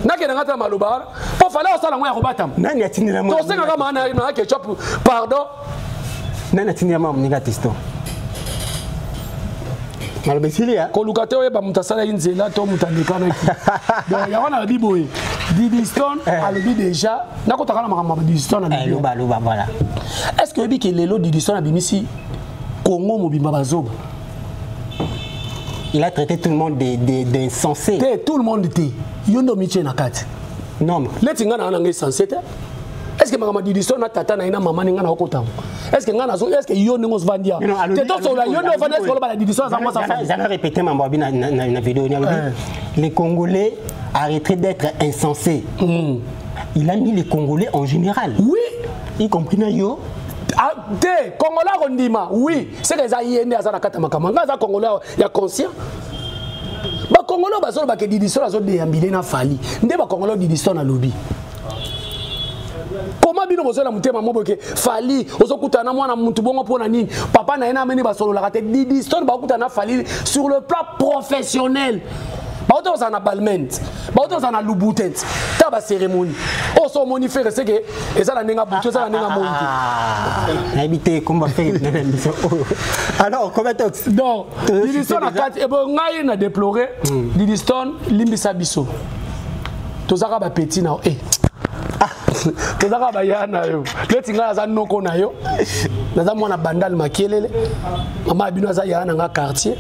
na ke ngata maloba po fali osala ngwa ya kobatam nani atindela mo to senga kama na ke chop pardon nani atindela mo ninga testo malobesilia ko lukate oyeba mutasala inzela to mutandikana ki donc ya wana biboye Didiston alobi déjà nakotaka na makambo Didiston na loba voilà est-ce que biki lelo Didiston a bimisi Congo mobimba bazoba il a traité tout le monde d'insensé tout le monde était yondo miche na kati non letinga na nanga insensé est-ce que makambo Didiston na tata na ina mama ninga na okotanga est-ce que ngana est-ce que yo ningo vandia te to so la yo no vandia ko la Didiston ça moi ça fait j'avais répété ma na vidéo les Congolais arrêtez d'être insensés. Il a mis les Congolais en général. Oui. Y compris Nayo. Des Congolais Rondima, oui. C'est que ça y est né à Zanakata Makamanga, ça Congolais il y a conscient. Ba Congolais bazo ba ke Didiston azo de ambile na fali. Nde ba Congolais Didiston na lobby. Comment bino bozo la mutema moboke fali ozokutana mwana muntu bongo pona nini papa na ena ameni basolo la kate Didiston ba kutana fali sur le plan professionnel. Baoto za na balment baoto za na lubutent ta ba cérémonie o so moni faire c'est que eza na ninga buto eza na ninga monte na habité comme faire alors comment donc Didiston na kat e bo ngai na déplorer Didiston limbisa biso tozaka ba petit na tozaka ba yana yo letinga za noko na yo naza mwana bandal makelele mama bino za yana nga quartier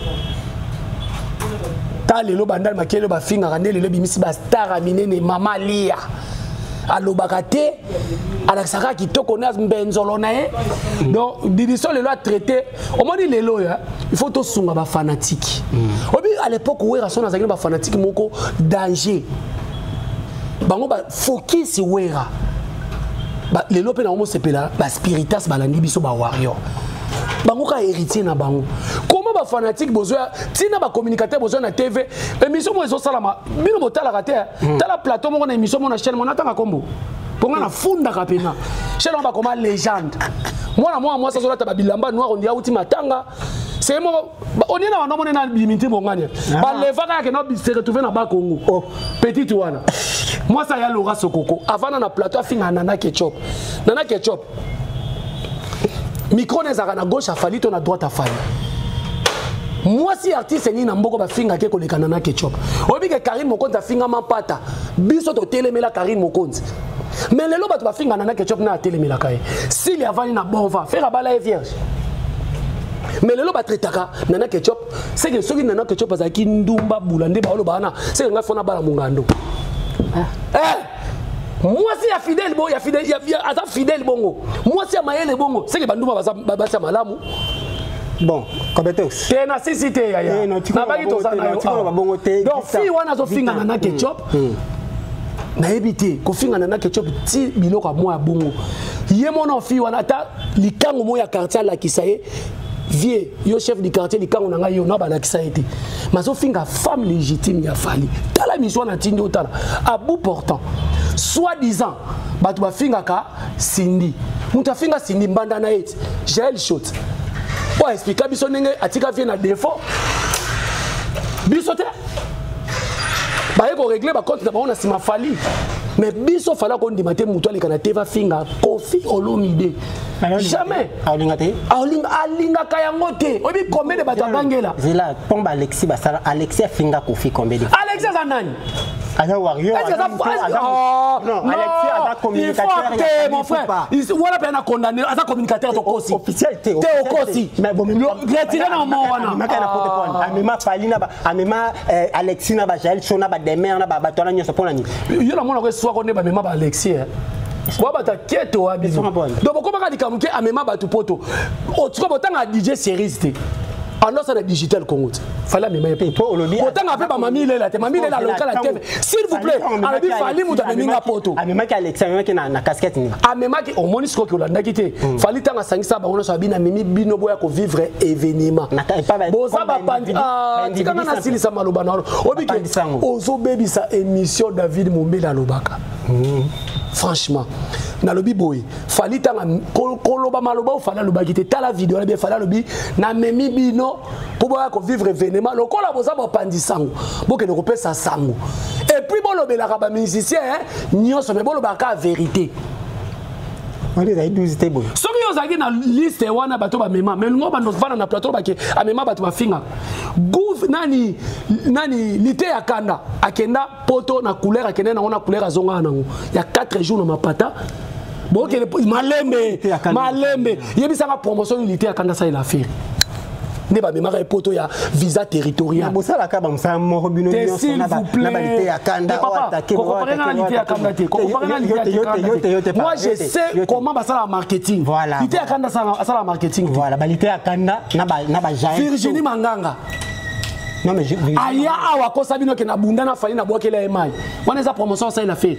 lelo bandal makelo ba finga rande lelo bimisi ba star minene mama lia alobaka te alaksaka kitoko na mbenzolo na ye donc Didiston lelo a traité au moins lelo ya il faut to sunga ba fanatique obi à l'époque où rason azaki ba fanatique moko danger bango ba focus wera ba lelo pe na homo sepela ba spiritas balandi biso ba warrior bango ka héritier na bango. Comment ba fanatique besoin tina ba communicateur besoin na TV émission mo ezosalama bino botala raté tala plateau mo na émission mo na chaîne mo natanga kombo ponga na funda kapena chaîne on ba comme légende moi ça zola ta bilamba noir on dia uti matanga c'est mo on est na no na limité bonganya ba levaka ke no se retrouver na ba Congo petit wana moi ça ya Laura Sokoko avant na plateau afinga nana ketchup micro nezaka na gauche afali to na droite afali. Moi si artiste ni na mboko ba finga ke kolekana na ketchup. Obi ke Karim Mokonzi afinga mapata. Biso to telemela Karim Mokonzi. Mais lelo ba to ba finga na ketchup na telemela kai. Si li avani na bova faire bala vierge. Mais lelo ba tretaka na ketchup, c'est que soki na ketchup azaki ndumba bulande ba olo bana, c'est que nga fona bala mungando. Moi si ya fidèle bon, ya asa fidèle bongo. Moi si ya mayele bongo, c'est que banduma basa malamu. Bon, compétence. T'es na cité ya ya. Na baki to sana yo. Donc fi wana zo finga na ketchup. Na ebité ko finga na ketchup ti biloko a moi bongo. Ye mona fi wana ta likango mo ya quartier la kisaye. Vie yo chef du quartier likango na yo na ba la kisaye te. Mazo finga femme légitime ya fali. Tala mission na tindi otala. À bout portant. Soi-disant batu ba finga ka Cindy. Muta finga Cindy mbanda na eti. Jael shot. Pour expliquer biso nenge atika vient na défaut biso te ba yeko régler ba compte na ba on a sima fali mais biso fala ko ndima te muto aleka na teva finga Kofi Olomide jamais alinga kayango te obi combien de bato bangela zela pomba Alexis basala Alexis finga Kofi combien de Alexis zanani non, Alexis a communicateur. Mon frère, voilà bien à condamner, à communicateur aussi. Officiel, t'es aussi. Mais bon, retirez dans mon wana. Amema Falina, Amema Alexis na ba Jael Chona ba demer na ba batona nyoso pona ni. Yo na mona ko soit ko ne ba mema ba Alexis. Wa bata keto wa biso. Donc comment ka dikamuke amema ba tu poto. O tu ko botanga DJ series te. Alors ça le digital Congo. Fallait même pas. Autant appeler ma mamie là, ta mamie là local à TV. S'il vous plaît, alors il fallait muta minga poto. Amema ki Alex, amema ki na casquette ni. Amema ki au monisco ki olanda kité. Fallait tanga sangisa ba ona so bina mimi bino boya ko vivre événement. Boza ba pandi tikanga na silisa maloba na obiki ozo baby sa émission David Mombela lobaka. Franchement, na lobi boy, fallait tanga koloba maloba ou fallait loba kité ta la vidéo là bien fallait lobi na mimi bino pour boya ko vivre événement. Le kola boza ba pandi sango. Boke ne kopesa sango. Et puis bon lobela ka ba musicien nyonso mais bon lobaka vérité. On est à 12 tables. Ce qui est aussi dans la liste, wana bato ba mema. Mais nous on va na plateau ba ke amema bato ba finga. Gouv nani lité ya kanda akenda poto na couleur akenda na ona couleur azonga nango. Il y a 4 jours na mapata. Bon que malembe. Yebisa ka promotion lité ya kanda ça il a fait. Ne ba mema ka poto ya visa territorial. Na bosa la ka ba msa mo bino nyonso na ba lité ya kanda o attaquer moi je sais comment ba ça la marketing. Voilà. Lité ya kanda ça la marketing. Voilà, ba lité ya kanda na ba Jael. Virginie Manganga. Non mais je aya awa ko sabino ke na bunda na fali na boakela emai. On est sa promotion ça il a fait.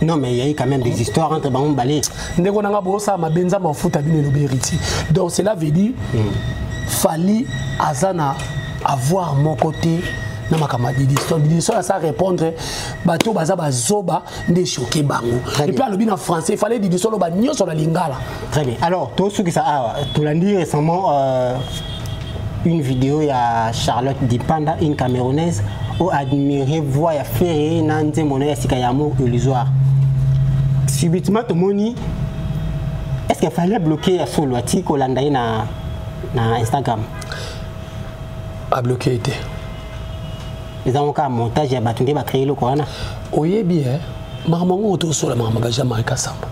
Non mais il y a eu quand même des histoires entre Bamon Balé. Ndeko nanga bosa mabenza mafuta bino lobi héritier. Donc cela veut dire fallait azana avoir mon côté na makamadi d'histoire ça répondre bato baza bazoba ndé choqué bango. Et puis alobi na français il fallait dire solo ba nyoso na lingala. Très bien. Alors tout ce qui ça tu l'as dit récemment une vidéo ya Charlotte Dipanda une Camerounaise au admirer voix ya faire nanze mono ya sikayamo illusoire. Subitement tout moni est-ce qu'il fallait bloquer sur le article landai na Instagram a bloqué été les avons qu'un montage ya batunde ba créer le corona oyebi mamango to so la mama ba jamais kasamba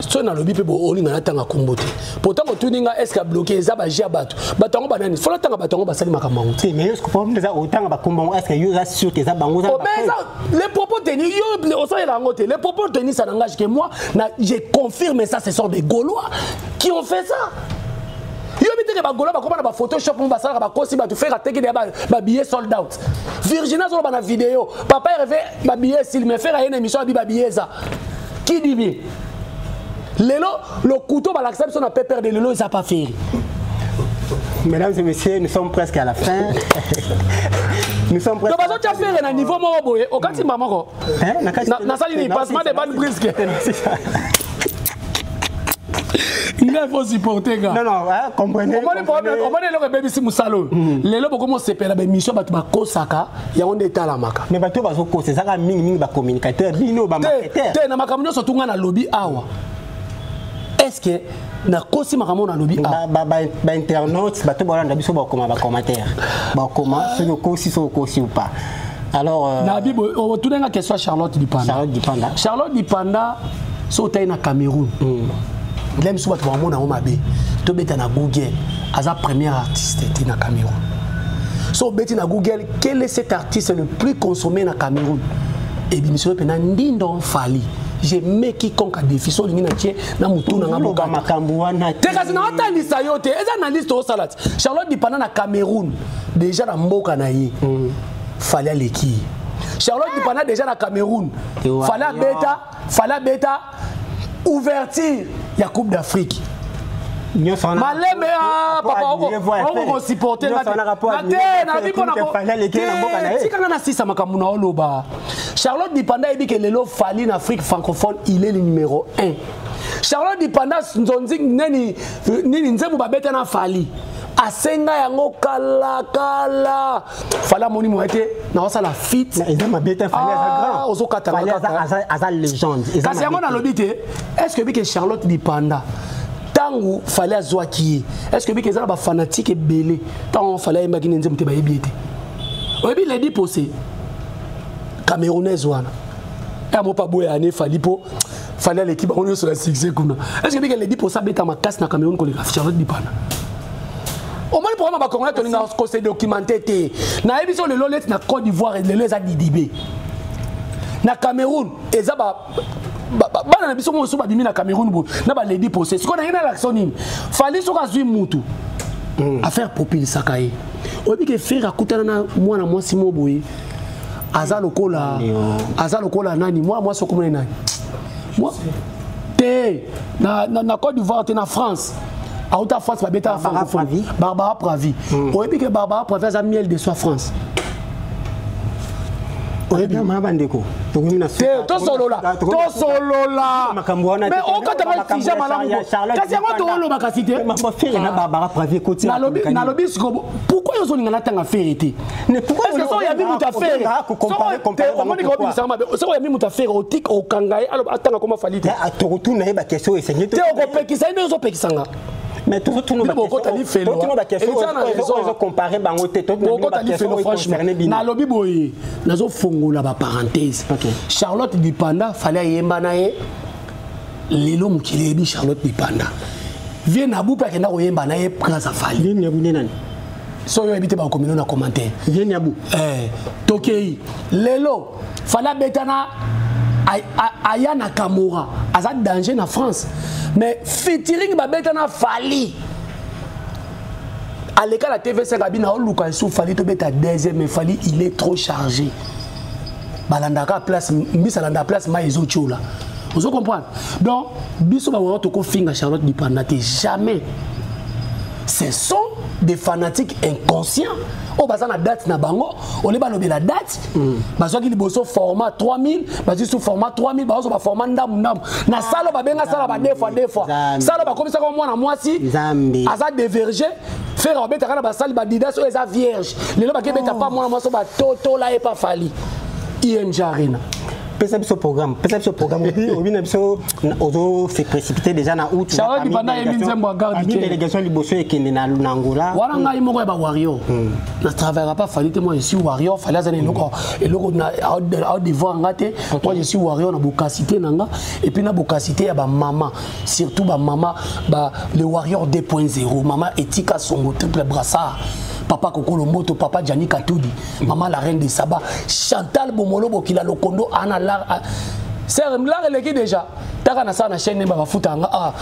so na lobi pe bo olinga na tanga kombote pourtant ko tuninga est-ce que bloqué za ba jia bato batango banani faut la tanga batango ba sali makamango c'est mais est-ce que problème des autant ba kombango est-ce que yo za sûr que za bango za les propos tenus yo au ça la ngote les propos tenus ça n'engage que moi je confirme ça ce sont des Gaulois qui ont fait ça. Yo biteke ba Gaulois ba komana ba Photoshop ba sala ba kosi ba tu faire attaquer ba billet sold out. Virginia zo ba na vidéo papa rêvé ba billet s'il me fait une émission ba billet ça qui dit bien. Lelo, le couteau, l'acception n'a pas peur de Lelo, il n'a pas fait. Mesdames et messieurs, nous sommes presque à la fin. Nous sommes presque. Donc, tu as fait un niveau moins au cas où maman. Na salle il passe pas de bonnes brisques. Il faut supporter gars. Non non, comprenez. Comment le bébé si musalo. Les lots comment se perd la mission ba kosaka ya on état la maka. Mais bato bazo ko c'est ça ka mingi ba communicateur bino ba marketeur. Te na makamyo surtout nga na lobby awa. Est-ce que na kosi makamyo na lobby awa ba internautes bato ba landa biso ba commentaire. Ba comment so kosi ou pas. Alors na bibo on tout nga question Charlotte Dipanda. Charlotte Dipanda sauté na Cameroun. L'aime souvent tout le monde a mabe. To beta na Google, as premier artiste na Cameroun. So beta na Google, quel est cet artiste le plus consommé na Cameroun? Et bien monsieur pena ndindo fali. J'ai mis quiconque a défi so lingi na tie na mutu na ngaboka makambuana. Te kasi na atandisa yo te, eza na liste au salat. Charlotte Dipanda na Cameroun, déjà na mboka na ye. Fallait leki. Charlotte Dipanda déjà na Cameroun. Fallait beta ouverture la Coupe d'Afrique. Maleme papa on supporter Charlotte Dipanda dit que lelo fali en Afrique francophone, il est le numéro 1. Charlotte Dipanda nzonzi neni nzembu babeta na fali. Asenga yango kala fala moni moete na wasa la fit eza mabeta fali eza grand ozokata eza légende kasi yango na lobité est-ce que bike Charlotte Dipanda tangu fallait azwa ki est-ce que bike za ba fanatique belé tangu fallait imaginer nzembu te ba yebiete obi le dit posé camerounaise wana ya mo pa boya ane falipo fallait l'équipe on est sur la succès kuna est-ce que bike le dit pour ça beta ma casse na Cameroun ko le Charlotte Dipanda. Au moins le programme va connaître qu'on s'est documenté. Na émission le lolet na Côte d'Ivoire et le les a didibé. Na Cameroun et ça ba na biso mo so ba bimi na Cameroun bo na ba lady posé. Ce qu'on a une action ni. Fallait so ka zui mutu. Affaire popil sakaye. Obi ke faire akutana na mwana mwasi mo boye. Aza lokola nani moi so comme nani. Moi te na Côte d'Ivoire te na France. À Outa France, Barbara Pravi. On dit que Barbara Pravi a miel de soie France. On dit que Mabandeko. To solo là. Mais on quand tu vas déjà malamu. Kasi yango to lo bakasite. Ma fille na Barbara Pravi côté. Na lobby pourquoi ils ont ngana tanga vérité? Mais pourquoi est-ce que ça y a mis muta faire? Comparer. On dit que ça y a mis muta faire au tic au kangai alors attends comment falite. À to retourner ba question et c'est. Te o pekisa ndo zo pekisanga. Mais tout le monde a question. Ils ont comparé Bangote. Franchement, na lobby boy, nazo fongola ba parenthèse. Charlotte Dipanda fallait yemba nae. Lelo mukile Charlotte Dipanda. Viens na bupa kenda ko yemba nae grâce à Fali. Viens nyabu nani. So yo ebité ba komino na commentaire. Viens nyabu. Tokei. Lelo fallait betana Aya Nakamura. Azat danger na France. Mais featuring babeta na Fali. À l'école la TV5 abina oluka sou Fali to beta deuxième mais Fali il est trop chargé. Balandaka place bisalanda place ma ezochola. Vous comprenez? Donc biso ba to ko finga Charlotte Dipanda jamais. Ce sont des fanatiques inconscients. Oh, bah ça la date na bango, on est balobé la date. Bah ça qui liboso format 3000, bah sous format 3000, bah ça format ndam. Na salo ba benga sala ba deux fois. Salo ba comme ça comme moi na moisi. Asa déverger, faire obeta kana ba sali ba didas o esa vierge. Lelo ba kebeta pas moi so ba toto la e pas fali. IMG Arena. Ce programme, on s'est précipité déjà dans août. Charlotte Dipanda est mise en garde. Délégation Liboso et Kenya na Angola. Voilà, ngai moko ba warrior. Na travaillera pas fallait moi je suis warrior, fallait ça et loko na out d'Ivoire ngate. Moi je suis warrior na bokasité nanga et puis na bokasité ya ba maman, surtout ba maman ba le warrior 2.0, maman Etika Songo triple brassard. Papa Kokolo Moto, papa Gianni Katoudi, maman la reine de Saba, Chantal Bomolo Bokila Lokondo, Anna Lar. C'est l'art et déjà. T'as na sa na chaîne ba futa nga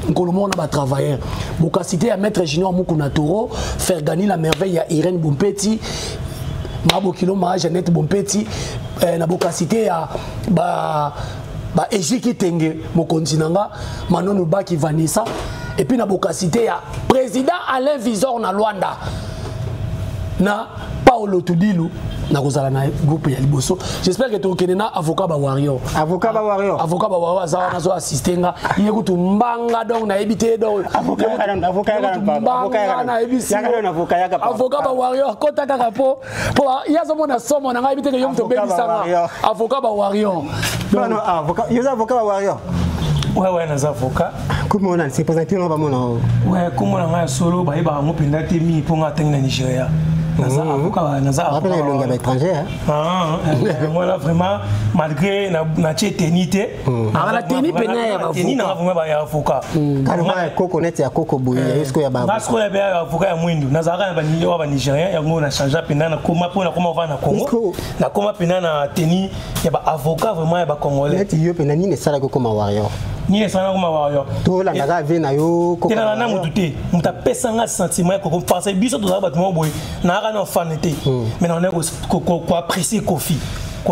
Nkolomo na ba travailleur. Boka cité à maître Junior Mukunatoro, faire gagner la merveille à Irène Bompeti, Mabo Kilo Ma Jeannette Bompeti, na boka cité à ba ba Ejiki Tenge mon continent Manon Baki Vanessa et puis na bokasité ya président Alain Visor na Luanda na Paolo Tudilu na kozala na groupe ya liboso. J'espère que tu connais avocat ba warrior avocat ba warrior za na zo assister nga yekutu mbanga donc na ebité donc avocat ba warrior kota kaka po yazo mona somo na nga ebité que yom to bebisanga avocat ba warrior non avocat ba warrior ouais na avocat comment on s'est présenté on va mon ouais comment on a solo ba iba mo pinda temi pour nga tenga Nigeria naza avocat naza avocat ya langue étrangère moi là vraiment malgré na tenité la tenité pena tenité na vraiment ba avocat kalma ko connaître ya koko boye est-ce que ya ba parce que ya avocat ya mwindu naza ka ba Nigeria ya ngo na changer pena na koma pour na koma va na Congo na koma pena na tenité ya ba avocat vraiment ya ba congolais net yo pena ni ne sala ko comme warrior ni esana kuma warrior to la ngaga ve na yo ko tena na mututé muta pesa nga sentiment ko penser biso to za batmo boy na ka na fanité mais on est ko apprécier Kofi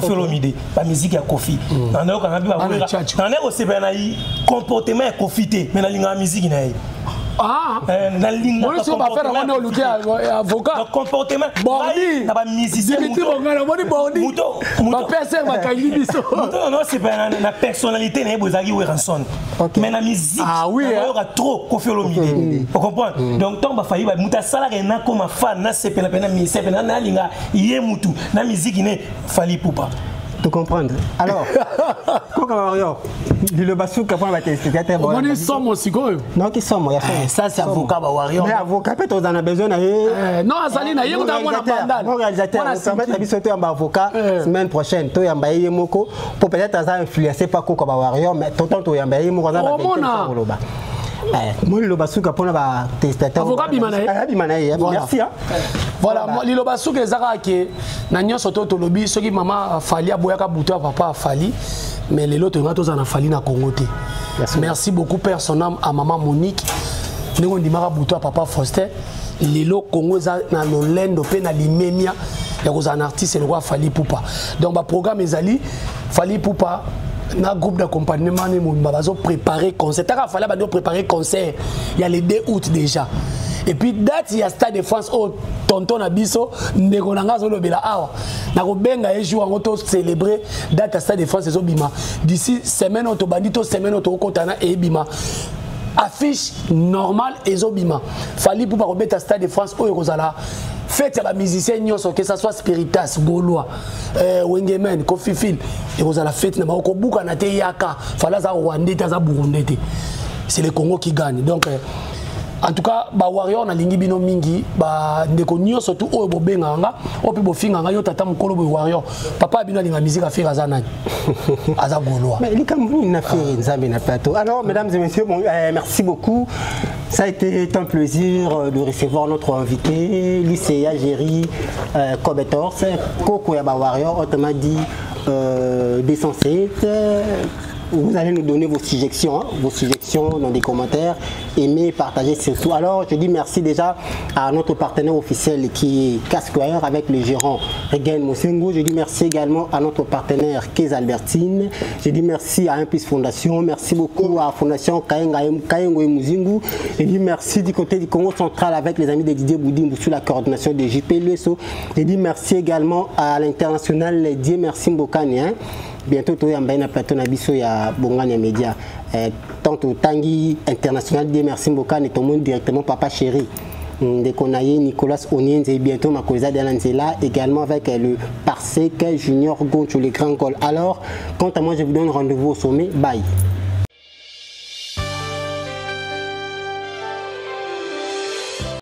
Olomide la musique ya Kofi na ndeko kana bi ba na ndeko sebe na yi comportement ya Kofi te mais na linga musique na yi na linga on se va faire on est luki avocat comportement bordi na ba musicien Dimitri Bongala moni bordi ba pesa ba kangi biso non c'est pas na personnalité na bozaki Weranson mais na musique oui il y a trop Kofi Olomide vous comprenez donc tant ba failli ba muta sala na comme fan na sepela pena musicien pena na linga yé mutu na musique ne fali poupa tu comprendre alors quoi warrior le basuka pour la téléspectateur on est somme aussi quoi non qui somme ya ça c'est avocat ba warrior mais avocat peut on a besoin non azali na yego ta mona bandal mon réalisateur on permettre biso to amba avocat semaine prochaine to yamba yé moko pour peut-être ça influencer pas quoi ba warrior mais tant to yamba yé moko za ba loba moi le basuka pour la téléspectateur avocat bimanaye merci voilà lilo basuka ezaka ke na nyonso to tolobi soki mama fali aboyaka buto ya papa fali mais lelo to ngato za na fali na Congo te merci beaucoup père son âme à maman Monique ndeko ndimaka buto ya papa Faustin lelo Congo za na lolendo pe na limemia ya ko za un artiste le roi Fali Poupa donc ba programme ezali Fali Poupa na groupe d'accompagnement ne mba bazo préparer concert ta fallait ba préparer concert il y a le 2 août déjà et puis date il y a Stade de France au tonton na biso ndeko nanga zo lobela awa na ko benga e jour ngoto célébrer date à Stade de France ezo bima d'ici semaine auto bandito semaine auto kotana e bima affiche normale ezo bima Fali Poupa ko beta Stade de France o ekozala faites à musicien nyonso que ça soit Spiritas Gaulois Wengemen Kofi Phil et vous la fête na ko buka na te yaka fala za Rwanda ta za Burundi c'est le Congo qui gagne donc en tout cas ba warrior na lingi bino mingi ba ndeko nyonso tout o bobenga nga o pe bofinga nga yo tata mukolo bo warrior papa bino linga musique a faire azana aza Gaulois mais il comme une affaire nzambe na plateau alors mesdames et messieurs merci beaucoup. Ça a été un plaisir de recevoir notre invité, Lycéa Géry Kobetors, Koko Yaba Warrior, autrement dit D107. Vous allez nous donner vos suggestions dans des commentaires, aimez, partagez surtout. Alors je dis merci déjà à notre partenaire officiel qui est Casquire avec le gérant Regen Mosengo. Je dis merci également à notre partenaire Kez Albertine. Je dis merci à Impulse Fondation. Merci beaucoup à la Fondation Kayengo et Muzingu. Je dis merci du côté du Congo central avec les amis de Didier Boudimbo sous la coordination de JP Leso. Je dis merci également à l'international Dieu merci Mbokani. Bientôt tu as un plateau na biso ya Bongania Média. Tant au Tanguy international Dieu merci Mbokani et ton monde directement papa chéri. De Konaye Nicolas Onienz et bientôt ma collègue d'Alanzela également avec le Parsec Junior Goncho les grands goals. Alors quant à moi je vous donne rendez-vous au sommet. Bye.